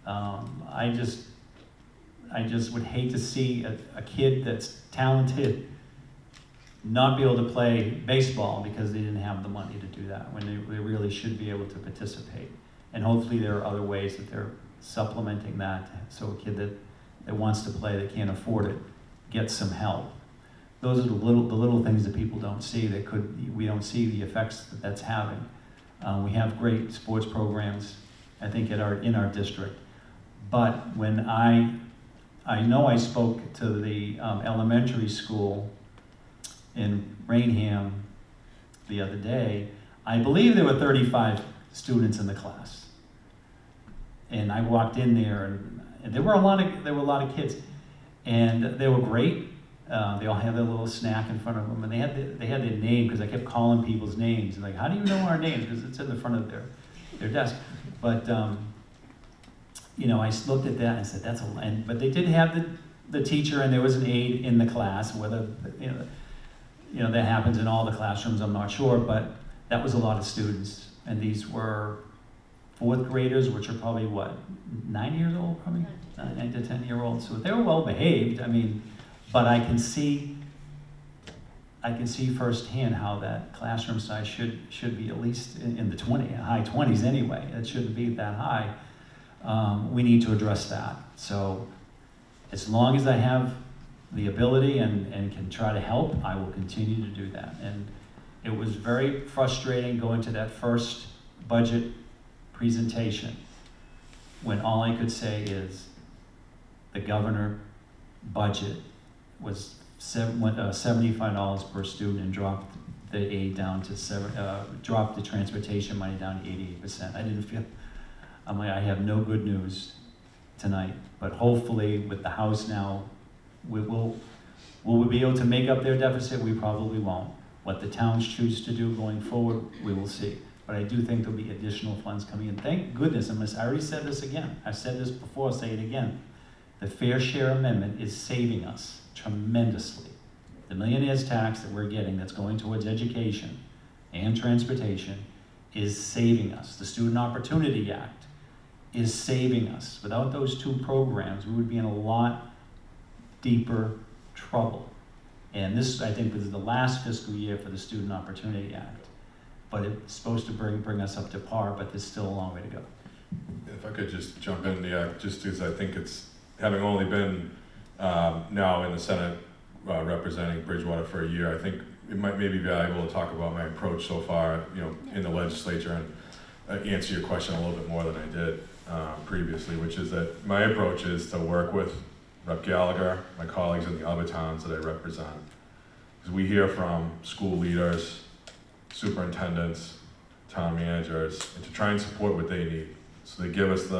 I just would hate to see a kid that's talented not be able to play baseball because they didn't have the money to do that, when they really should be able to participate. And hopefully there are other ways that they're supplementing that, so a kid that wants to play, that can't afford it, gets some help. Those are the little things that people don't see, we don't see the effects that that's having. We have great sports programs, I think, in our district. But when I know I spoke to the elementary school in Rainham the other day, I believe there were 35 students in the class. And I walked in there, and there were a lot of kids, and they were great. They all had their little snack in front of them, and they had their name, because I kept calling people's names, and like, how do you know our names? Because it's in the front of their desk. But you know, I looked at that and said, that's a lot. But they did have the teacher, and there was an aide in the class. Whether you know that happens in all the classrooms, I'm not sure, but that was a lot of students, and these were fourth graders, which are probably what, 9 years old, probably 9 to 10-year-olds. So they were well behaved. I mean, but I can see firsthand how that classroom size should be at least in the high 20s anyway. It shouldn't be that high. We need to address that. So as long as I have the ability and can try to help, I will continue to do that. And it was very frustrating going to that first budget presentation when all I could say is the governor budget was $75 per student and dropped the aid down to dropped the transportation money down to 88%. I didn't feel, I'm like, I have no good news tonight, but hopefully with the House now, will we be able to make up their deficit? We probably won't. What the towns choose to do going forward, we will see. But I do think there'll be additional funds coming in. Thank goodness, I already said this again. I've said this before, I'll say it again. The Fair Share Amendment is saving us tremendously. The millionaire's tax that we're getting that's going towards education and transportation is saving us. The Student Opportunity Act is saving us. Without those two programs, we would be in a lot deeper trouble. And this, I think, was the last fiscal year for the Student Opportunity Act. But it's supposed to bring us up to par, but there's still a long way to go. If I could just jump in, just because I think it's, having only been now in the Senate representing Bridgewater for a year, I think it might maybe be valuable to talk about my approach so far, in the legislature, and answer your question a little bit more than I did previously, which is that my approach is to work with Rep. Gallagher, my colleagues in the other towns that I represent. Because we hear from school leaders, superintendents, town managers, and to try and support what they need. So they give us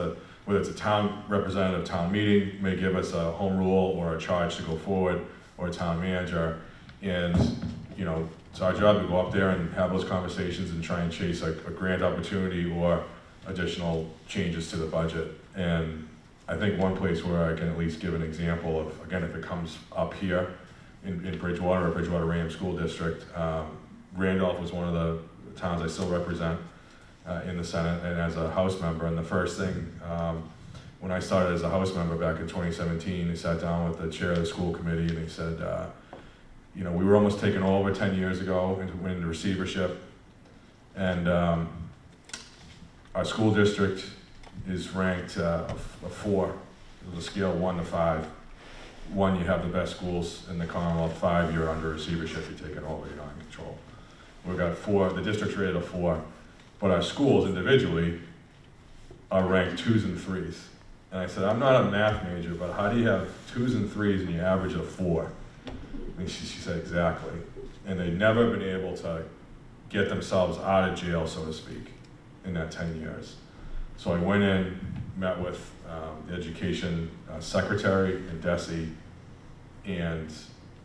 whether it's a town representative town meeting, may give us a home rule or a charge to go forward, or a town manager. And, it's our job to go up there and have those conversations and try and chase a grant opportunity or additional changes to the budget. And I think one place where I can at least give an example of, again, if it comes up here in Bridgewater or Bridgewater Random School District, Randolph was one of the towns I still represent in the Senate and as a House member. And the first thing, when I started as a House member back in 2017, they sat down with the chair of the school committee and they said, we were almost taken over 10 years ago into receivership. And our school district is ranked a 4. There's a scale 1 to 5. 1, you have the best schools in the Commonwealth. 5, you're under receivership, you're taken over, you're not in control. We've got 4, the district's rated a 4, but our schools individually are ranked 2s and 3s. And I said, I'm not a math major, but how do you have 2s and 3s and you average a 4? And she said, exactly. And they've never been able to get themselves out of jail, so to speak, in that 10 years. So I went in, met with the education secretary and DESE, and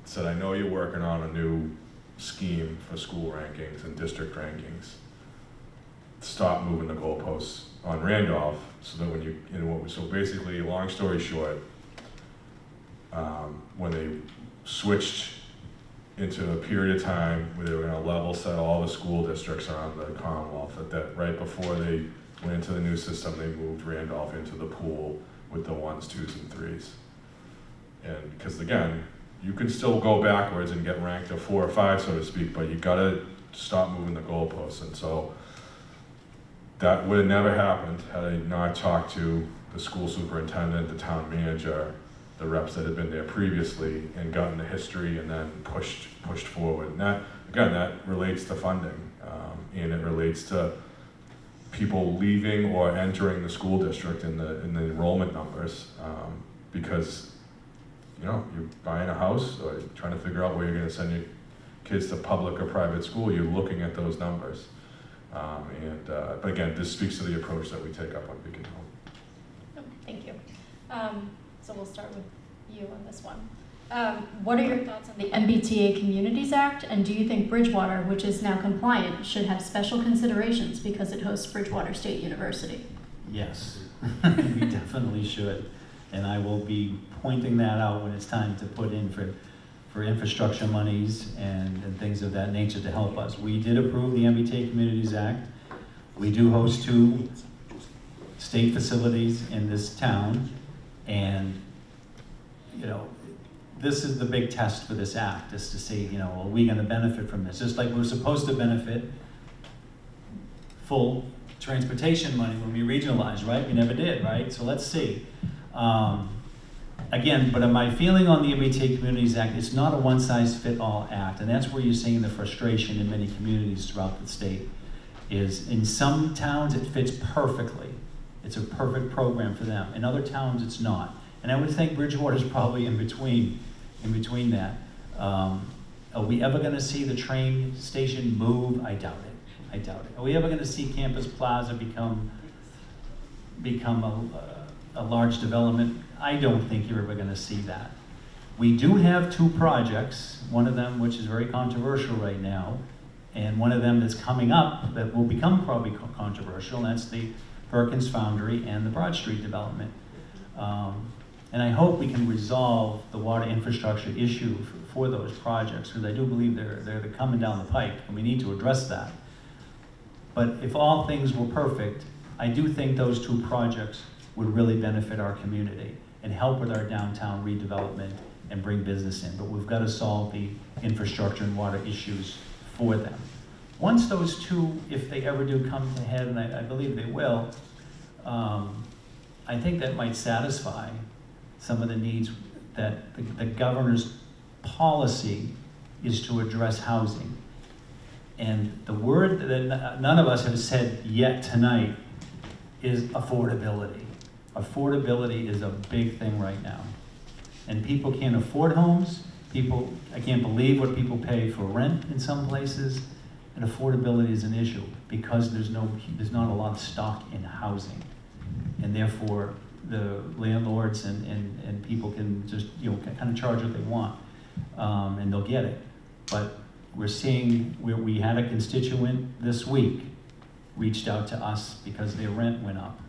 said, I know you're working on a new scheme for school rankings and district rankings. Stop moving the goalposts on Randolph so that when so basically, long story short, when they switched into a period of time where they were going to level set all the school districts around the Commonwealth, that right before they went into the new system, they moved Randolph into the pool with the 1s, 2s, and 3s. And because again, you can still go backwards and get ranked a 4 or 5, so to speak, but you gotta stop moving the goalposts. And so that would have never happened had I not talked to the school superintendent, the town manager, the reps that had been there previously, and gotten the history and then pushed forward. And that, again, that relates to funding, and it relates to people leaving or entering the school district in the enrollment numbers, because you're buying a house or you're trying to figure out where you're going to send your kids to public or private school. You're looking at those numbers, but again, this speaks to the approach that we take up on Beacon Hill. Thank you. So we'll start with you on this one. What are your thoughts on the MBTA Communities Act, and do you think Bridgewater, which is now compliant, should have special considerations because it hosts Bridgewater State University? Yes, we definitely should. And I will be pointing that out when it's time to put in for infrastructure monies and things of that nature to help us. We did approve the MBTA Communities Act. We do host 2 state facilities in this town, and this is the big test for this act, is to see, are we going to benefit from this? Just like we're supposed to benefit full transportation money when we regionalize, right? We never did, right? So let's see. Again, but my feeling on the MBTA Communities Act, it's not a one-size-fit-all act, and that's where you're seeing the frustration in many communities throughout the state, is in some towns it fits perfectly. It's a perfect program for them. In other towns, it's not. And I would think Bridgewater's probably in between that. Are we ever going to see the train station move? I doubt it. Are we ever going to see Campus Plaza become a large development? I don't think you're ever going to see that. We do have 2 projects, one of them which is very controversial right now, and one of them that's coming up that will become probably controversial, and that's the Perkins Foundry and the Broad Street development. And I hope we can resolve the water infrastructure issue for those projects, because I do believe they're coming down the pike, and we need to address that. But if all things were perfect, I do think those 2 projects would really benefit our community and help with our downtown redevelopment and bring business in, but we've got to solve the infrastructure and water issues for them. Once those two, if they ever do come to head, and I believe they will, I think that might satisfy some of the needs that the governor's policy is to address housing. And the word that none of us have said yet tonight is affordability. Affordability is a big thing right now. And people can't afford homes. I can't believe what people pay for rent in some places. And affordability is an issue because there's not a lot of stock in housing. And therefore, the landlords and people can just, kind of charge what they want, and they'll get it. But we're seeing, we had a constituent this week reached out to us because their rent went up.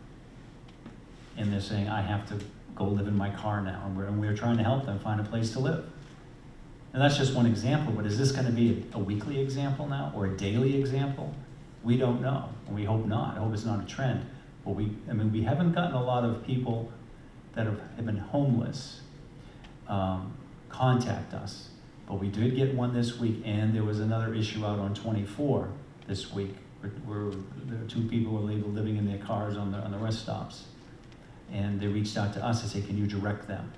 And they're saying, I have to go live in my car now. And we're trying to help them find a place to live. And that's just one example, but is this gonna be a weekly example now or a daily example? We don't know, and we hope not. I hope it's not a trend. But we haven't gotten a lot of people that have been homeless contact us. But we did get one this week, and there was another issue out on 24 this week where there were two people who were living in their cars on the rest stops. And they reached out to us and said, can you direct them?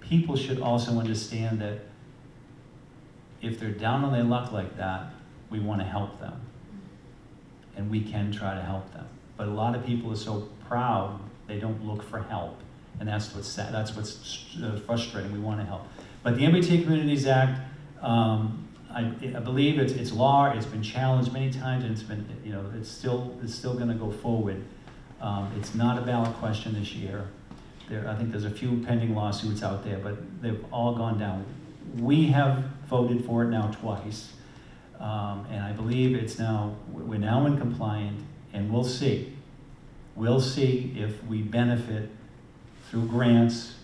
People should also understand that if they're down on their luck like that, we want to help them. And we can try to help them. But a lot of people are so proud, they don't look for help. And that's what's sad, that's what's frustrating. We want to help. But the MBTA Communities Act, I believe it's law. It's been challenged many times, and it's been, it's still going to go forward. It's not a ballot question this year. I think there's a few pending lawsuits out there, but they've all gone down. We have voted for it now twice, and I believe we're now in compliant, and we'll see. We'll see if we benefit through grants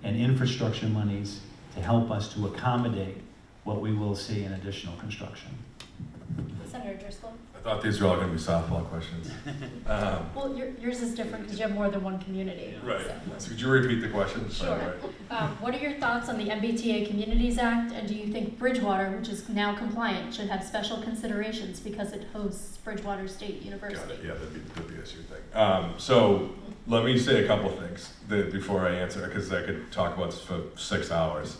and infrastructure monies to help us to accommodate what we will see in additional construction. Senator Driscoll? I thought these were all gonna be softball questions. Well, yours is different because you have more than one community. Right, So. so could you repeat the question? Sure. What are your thoughts on the MBTA Communities Act, and do you think Bridgewater, which is now compliant, should have special considerations because it hosts Bridgewater State University? Got it. Yeah, that'd be the BSU thing. So let me say a couple things before I answer, because I could talk about this for 6 hours.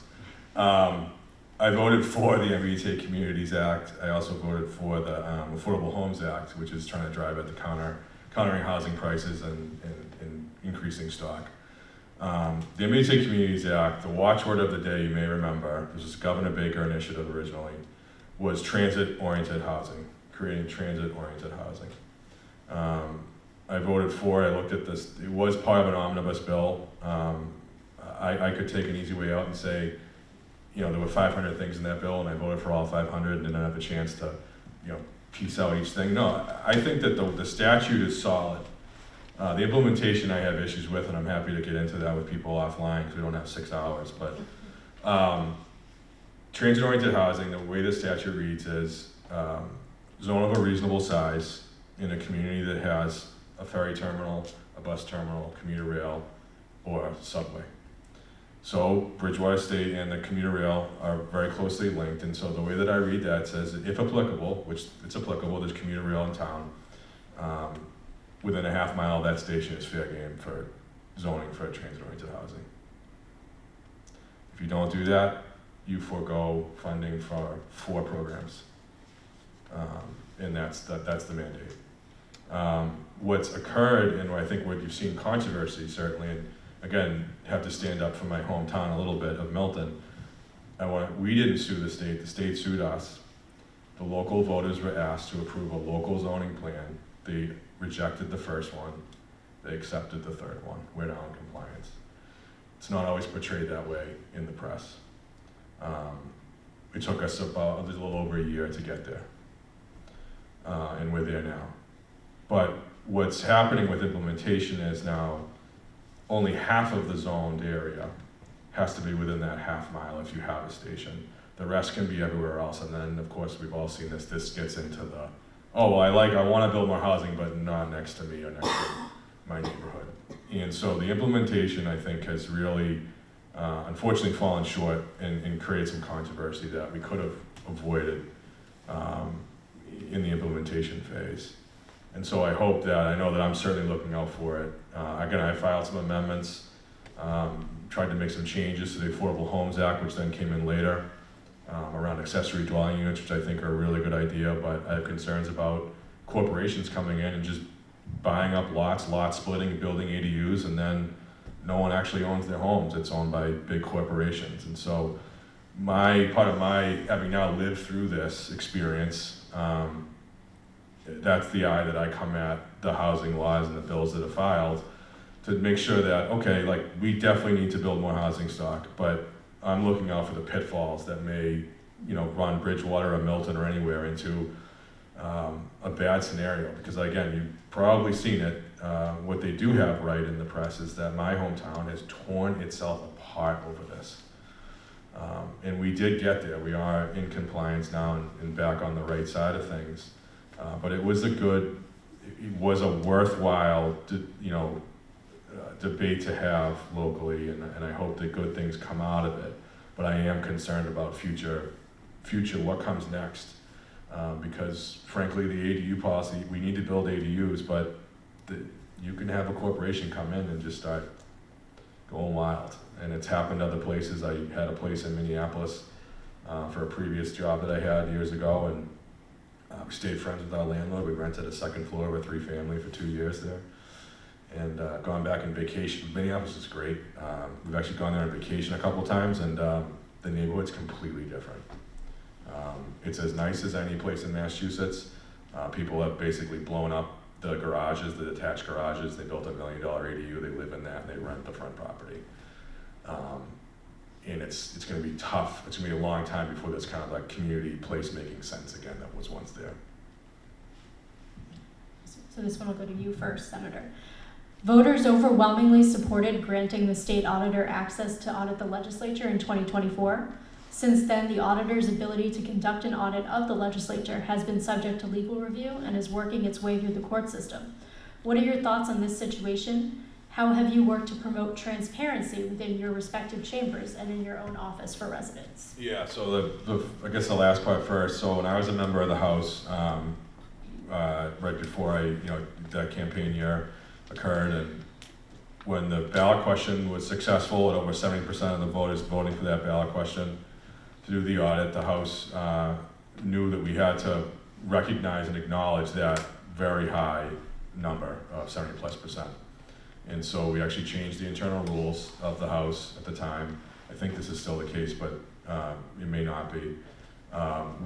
I voted for the MBTA Communities Act. I also voted for the Affordable Homes Act, which is trying to drive at the countering housing prices and increasing stock. The MBTA Communities Act, the watchword of the day, you may remember, this was Governor Baker initiative originally, was transit-oriented housing, creating transit-oriented housing. I voted for it. I looked at this. It was part of an omnibus bill. I could take an easy way out and say, there were 500 things in that bill, and I voted for all 500 and didn't have a chance to, piece out each thing. No, I think that the statute is solid. The implementation I have issues with, and I'm happy to get into that with people offline because we don't have 6 hours. But transit-oriented housing, the way the statute reads is zone of a reasonable size in a community that has a ferry terminal, a bus terminal, commuter rail, or subway. So Bridgewater State and the commuter rail are very closely linked, and so the way that I read that says, if applicable, which it's applicable, there's commuter rail in town, within a half mile of that station is fair game for zoning for transit-oriented housing. If you don't do that, you forego funding for 4 programs, and that's the mandate. What's occurred, and I think what you've seen controversy certainly, and again, have to stand up for my hometown a little bit of Milton. We didn't sue the state sued us. The local voters were asked to approve a local zoning plan. They rejected the first one. They accepted the third one. We're now in compliance. It's not always portrayed that way in the press. It took us about a little over a year to get there. And we're there now. But what's happening with implementation is now only half of the zoned area has to be within that half mile if you have a station. The rest can be everywhere else. And then, of course, we've all seen this. This gets into the, I want to build more housing, but not next to me or next to my neighborhood. And so the implementation, I think, has really unfortunately fallen short and created some controversy that we could have avoided in the implementation phase. And so I hope that, I know that I'm certainly looking out for it. Again, I filed some amendments, tried to make some changes to the Affordable Homes Act, which then came in later, around accessory dwelling units, which I think are a really good idea, but I have concerns about corporations coming in and just buying up lots, lot splitting, building ADUs, and then no one actually owns their homes. It's owned by big corporations. And so part of my, having now lived through this experience, that's the eye that I come at the housing laws and the bills that are filed, to make sure that, okay, like, we definitely need to build more housing stock, but I'm looking out for the pitfalls that may, run Bridgewater or Milton or anywhere into a bad scenario. Because again, you've probably seen it, what they do have right in the press is that my hometown has torn itself apart over this. And we did get there. We are in compliance now and back on the right side of things. But it was a worthwhile, debate to have locally, and I hope that good things come out of it. But I am concerned about future, what comes next. Because frankly, the ADU policy, we need to build ADUs, but you can have a corporation come in and just start going wild. And it's happened other places. I had a place in Minneapolis for a previous job that I had years ago, and we stayed friends with our landlord. We rented a second floor of a 3-family for 2 years there. And gone back on vacation. Minneapolis is great. We've actually gone there on vacation a couple times, and the neighborhood's completely different. It's as nice as any place in Massachusetts. People have basically blown up the garages, the detached garages. They built a $1 million ADU. They live in that, and they rent the front property. And it's going to be tough. It's going to be a long time before this kind of like community place making sense again that was once there. So this one will go to you first, Senator. Voters overwhelmingly supported granting the state auditor access to audit the legislature in 2024. Since then, the auditor's ability to conduct an audit of the legislature has been subject to legal review and is working its way through the court system. What are your thoughts on this situation? How have you worked to promote transparency within your respective chambers and in your own office for residents? Yeah, so I guess the last part first. So when I was a member of the House, right before that campaign year occurred, and when the ballot question was successful and over 70% of the voters voting for that ballot question to do the audit, the House knew that we had to recognize and acknowledge that very high number of 70+%. And so we actually changed the internal rules of the House at the time. I think this is still the case, but it may not be.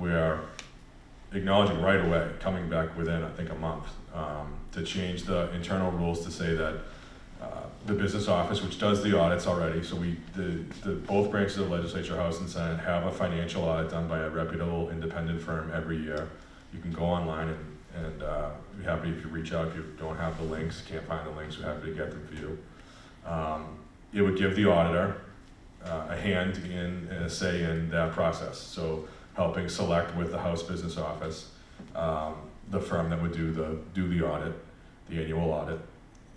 We're acknowledging right away, coming back within, I think, a month, to change the internal rules to say that the business office, which does the audits already, so both branches of the legislature, House and Senate, have a financial audit done by a reputable independent firm every year. You can go online and be happy if you reach out. If you don't have the links, can't find the links, we're happy to get them for you. It would give the auditor a hand in and a say in that process. So helping select with the House Business Office the firm that would do the audit, the annual audit.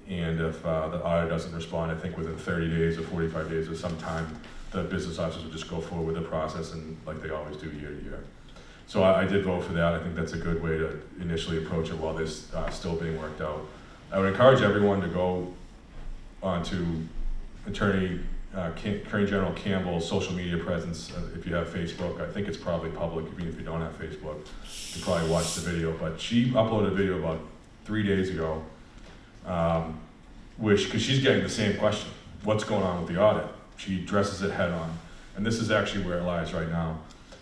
And if the auditor doesn't respond, I think within 30 days or 45 days or some time, the business officers would just go forward with the process, and like they always do year to year. So I did vote for that. I think that's a good way to initially approach it while this still being worked out. I would encourage everyone to go onto Attorney General Campbell's social media presence. If you have Facebook, I think it's probably public. Even if you don't have Facebook, you can probably watch the video. But she uploaded a video about 3 days ago, because she's getting the same question: what's going on with the audit? She addresses it head on, and this is actually where it lies right now.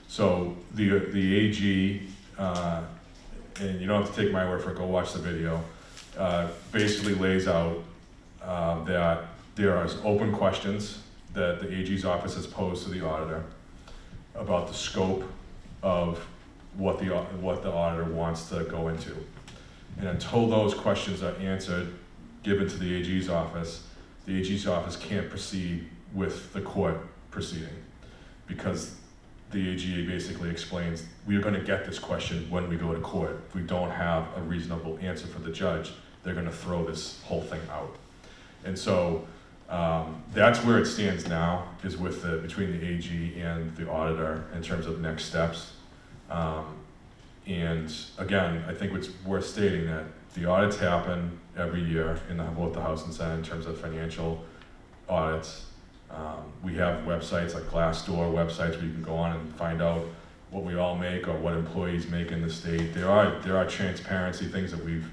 So the AG, and you don't have to take my word for it, go watch the video, basically lays out that there are open questions that the AG's office has posed to the auditor about the scope of what the auditor wants to go into. And until those questions are answered, given to the AG's office can't proceed with the court proceeding, because the AG basically explains, we're going to get this question when we go to court. If we don't have a reasonable answer for the judge, they're going to throw this whole thing out. And so That's where it stands now, is with between the AG and the auditor in terms of next steps. And again, I think it's worth stating that the audits happen every year in both the House and Senate in terms of financial audits. We have websites like Glassdoor websites where you can go on and find out what we all make or what employees make in the state. There are transparency things that we've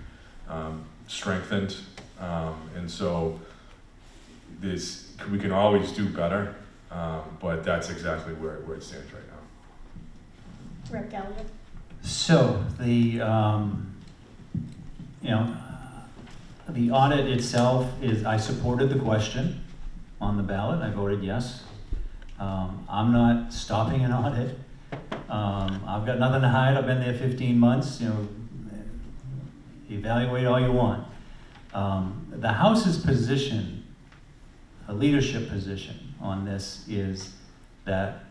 strengthened, and so we can always do better, but that's exactly where it stands right now. Rep. Gallagher. So the the audit itself is, I supported the question on the ballot. I voted yes. I'm not stopping an audit. I've got nothing to hide. I've been there 15 months. Evaluate all you want. The House's position, a leadership position on this, is that,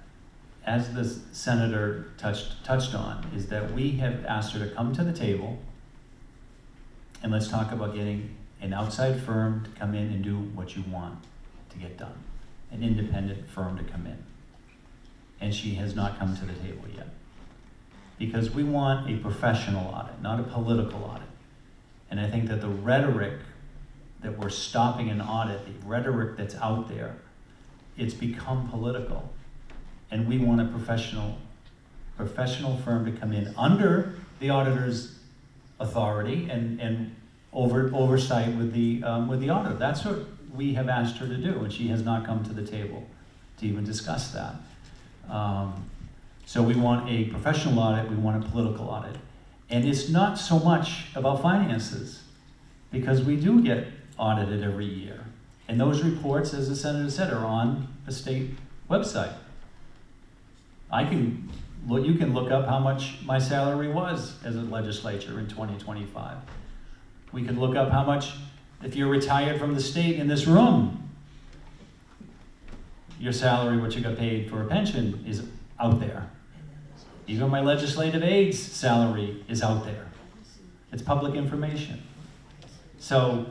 as the senator touched on, is that we have asked her to come to the table and let's talk about getting an outside firm to come in and do what you want to get done, an independent firm to come in. And she has not come to the table yet. Because we want a professional audit, not a political audit. And I think that the rhetoric that we're stopping an audit, the rhetoric that's out there, it's become political. And we want a professional firm to come in under the auditor's authority and oversight with the auditor. That's what we have asked her to do, and she has not come to the table to even discuss that. So we want a professional audit, we want a political audit. And it's not so much about finances, because we do get audited every year. And those reports, as the senator said, are on the state website. You can look up how much my salary was as a legislature in 2025. We could look up how much, if you're retired from the state in this room, your salary, what you got paid for a pension, is out there. Even my legislative aide's salary is out there. It's public information. So,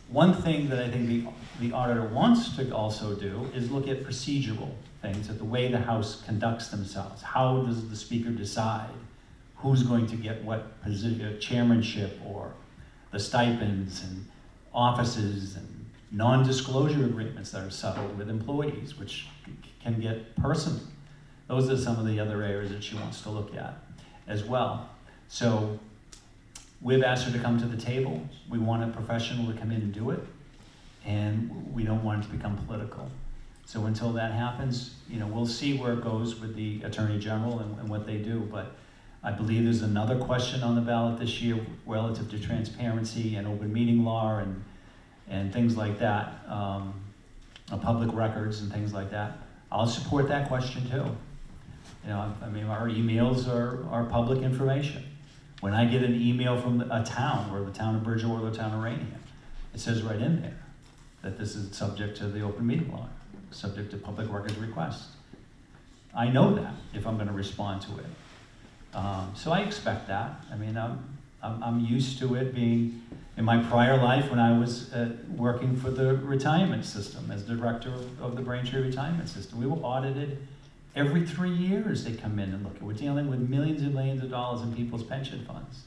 one thing that I think the auditor wants to also do is look at procedural things, at the way the House conducts themselves. How does the Speaker decide who's going to get what position, chairmanship, or the stipends and offices and non-disclosure agreements that are settled with employees, which can get personal. Those are some of the other areas that she wants to look at as well. So we've asked her to come to the table. We want a professional to come in and do it, and we don't want it to become political. So until that happens, we'll see where it goes with the Attorney General and what they do. But I believe there's another question on the ballot this year relative to transparency and open meeting law and things like that, public records and things like that. I'll support that question too. Our emails are public information. When I get an email from a town, or the town of Bridgewater or the town of Rainham, it says right in there that this is subject to the open meeting law, subject to public records request. I know that if I'm going to respond to it. So I expect that. I'm used to it being, in my prior life when I was working for the retirement system as director of the Braintree retirement system. We were audited every 3 years. They come in and look at. We're dealing with millions and millions of dollars in people's pension funds.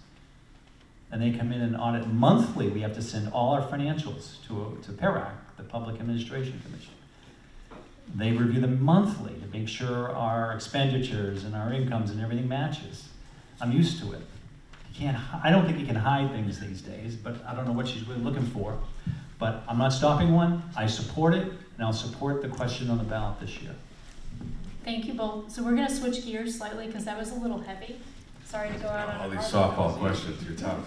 And they come in and audit monthly. We have to send all our financials to PERAC, the Public Administration Commission. They review them monthly to make sure our expenditures and our incomes and everything matches. I'm used to it. I don't think you can hide things these days, but I don't know what she's really looking for. But I'm not stopping one. I support it, and I'll support the question on the ballot this year. Thank you both. So we're going to switch gears slightly because that was a little heavy. Sorry to go out on all these hard softball questions, you're tough.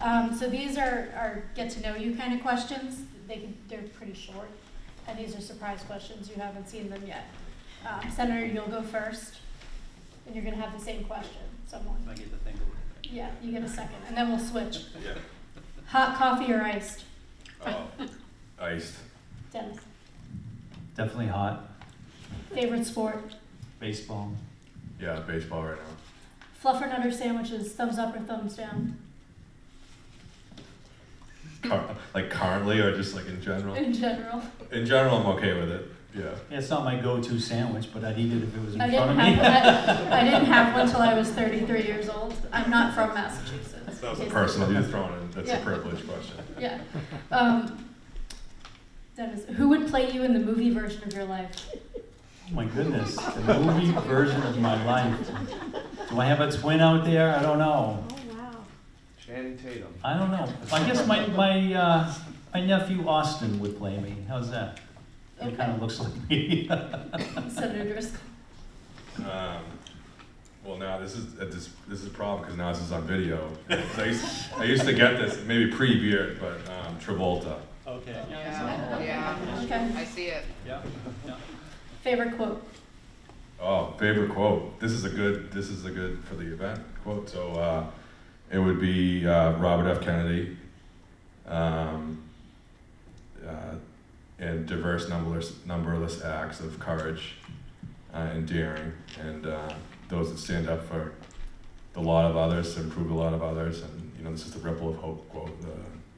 Yeah. So these are get to know you kind of questions. They're pretty short, and these are surprise questions. You haven't seen them yet. Senator, you'll go first, and you're going to have the same question. Someone. I get to think of it. Yeah, you get a second, and then we'll switch. Yeah. Hot coffee or iced? Oh, iced. Dennis. Definitely hot. Favorite sport? Baseball. Yeah, baseball right now. Fluff or Nutter sandwiches, thumbs up or thumbs down? Like currently, or just like in general? In general. In general, I'm okay with it. Yeah. It's not my go-to sandwich, but I'd eat it if it was in I front of didn't me. I didn't have one till I was 33 years old. I'm not from Massachusetts. That was a personal, you're throwing in, that's Yeah. a privilege question. Yeah. Dennis, who would play you in the movie version of your life? Oh my goodness, the movie version of my life. Do I have a twin out there? I don't know. Oh, wow. Channing Tatum. I don't know. I guess my nephew Austin would play me. How's that? He Okay. kind of looks like me. Senator Driscoll. Well, now this is a problem because now this is on video. I used to get this maybe pre-beard, but Travolta. Okay. Yeah, Okay. I see it. Yeah. Favorite quote? Oh, favorite quote. This is a good for the event quote. So it would be Robert F. Kennedy. And diverse, numberless acts of courage and daring, and those that stand up for the lot of others, to improve the lot of others. And this is the ripple of hope quote.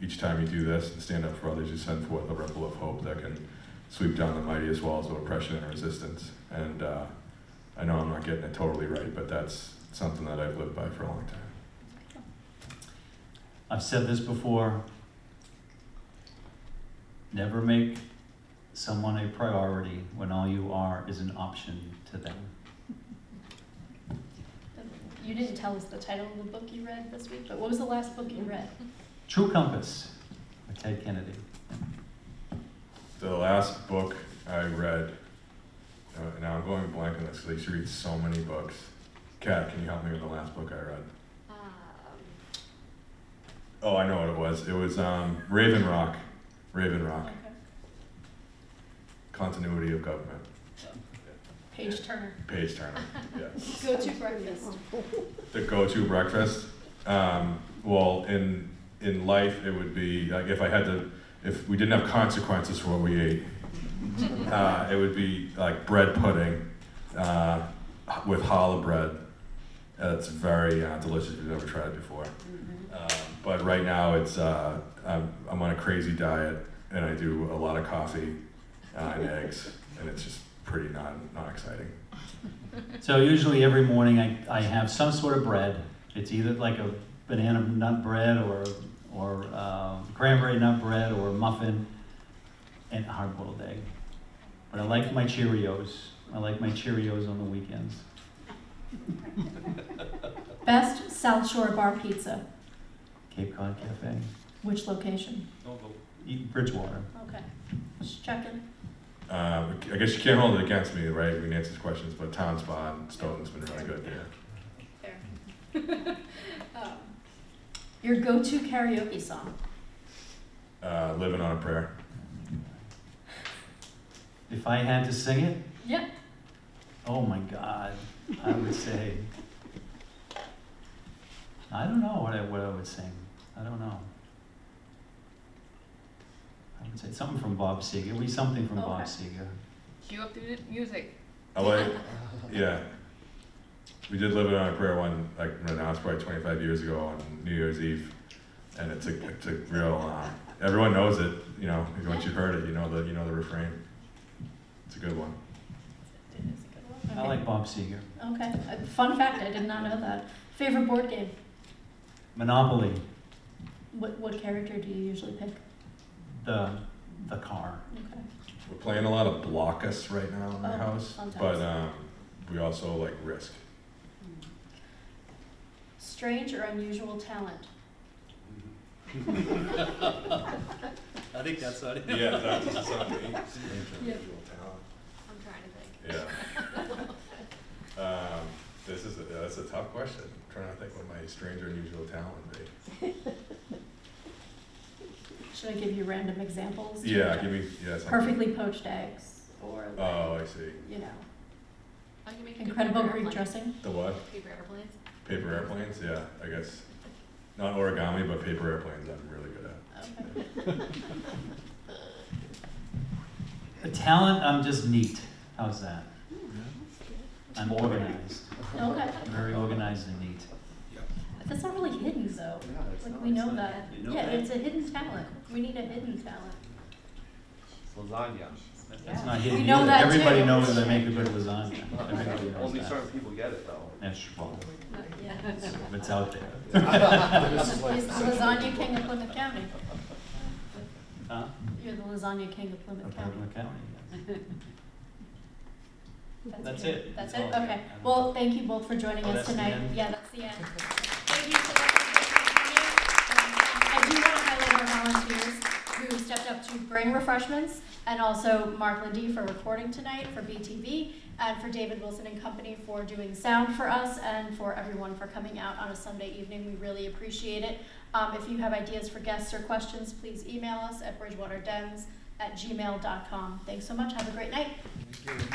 Each time you do this and stand up for others, you send forth a ripple of hope that can sweep down the mighty as well as the oppression and resistance. And I know I'm not getting it totally right, but that's something that I've lived by for a long time. I've said this before. Never make someone a priority when all you are is an option to them. You didn't tell us the title of the book you read this week, but what was the last book you read? True Compass by Ted Kennedy. The last book I read, now I'm going blank on this because I used to read so many books. Kat, can you help me with the last book I read? Oh, I know what it was. It was Raven Rock. Okay. Continuity of Government. Page Turner. Page Turner, yeah. Go to breakfast. The go-to breakfast? Well, in life, it would be, like if we didn't have consequences for what we ate, it would be like bread pudding with challah bread. It's very delicious if you've never tried it before. But right now, I'm on a crazy diet, and I do a lot of coffee and eggs, and it's just pretty not exciting. So usually every morning I have some sort of bread. It's either like a banana nut bread or cranberry nut bread or muffin and a hard-boiled egg. But I like my Cheerios. I like my Cheerios on the weekends. Best South Shore bar pizza. Cape Cod Cafe. Which location? Bridgewater. Okay. Just checking. I guess you can't hold it against me, right? We can answer these questions, but Town Spa and Stoughton's been really good, yeah. Fair. Your go-to karaoke song? Living on a Prayer. If I had to sing it, Yeah. oh my God, I would say, I don't know what I would sing. I don't know. I would say something from Bob Seger. It would be something from Bob Okay. Seger. Cue up the music. Yeah. We did Living on a Prayer one, like now it's probably 25 years ago on New Year's Eve, and it's a real. Everyone knows it, once you've heard it, you know the refrain. It's a good one. It is a good one. I like Bob Seger. Okay. Fun fact, I did not know that. Favorite board game? Monopoly, What character do you usually pick? the car. Okay. We're playing a lot of Blockus right now in our Oh, house, fun times. but we also like Risk. Strange or unusual talent? I think that's what it is. Yeah, that's something. Yeah. I'm trying to think. Yeah. That's a tough question. I'm trying to think what my strange or unusual talent would be. Should I give you random examples? Yeah, give me something. Perfectly poached eggs, or Oh, I see. I can make incredible paper Greek airplanes. dressing. The what? Paper airplanes. Paper airplanes? Yeah, I guess. Not origami, but paper airplanes I'm really good at. Okay. The talent, I'm just neat. How's that? I'm organized. Okay. Very organized and neat. The That's not really hidden though. Yeah, it's Like not. we know It's not. that. You know Yeah, that? it's a hidden talent. We need a hidden talent. Lasagna. That's Yeah. not We hidden know either. that Everybody too. knows I make a good lasagna. Everybody knows Only that. certain people get it though. That's wrong. Yeah. It's out there. He's the lasagna king of Plymouth County. Huh? You're the lasagna king of Plymouth County. Plymouth County, yes. That's good. it. That's That's it? all. Okay. Well, thank you both for joining Oh, us that's the tonight. end? Yeah, that's the end. Thank you so much for coming. I do want to highlight our volunteers who stepped up to bring refreshments, and also Mark Lindy for recording tonight for BTV, and for David Wilson and Company for doing sound for us, and for everyone for coming out on a Sunday evening. We really appreciate it. If you have ideas for guests or questions, please email us at bridgewaterdens@gmail.com. Thanks so much. Have a great night. Thank you.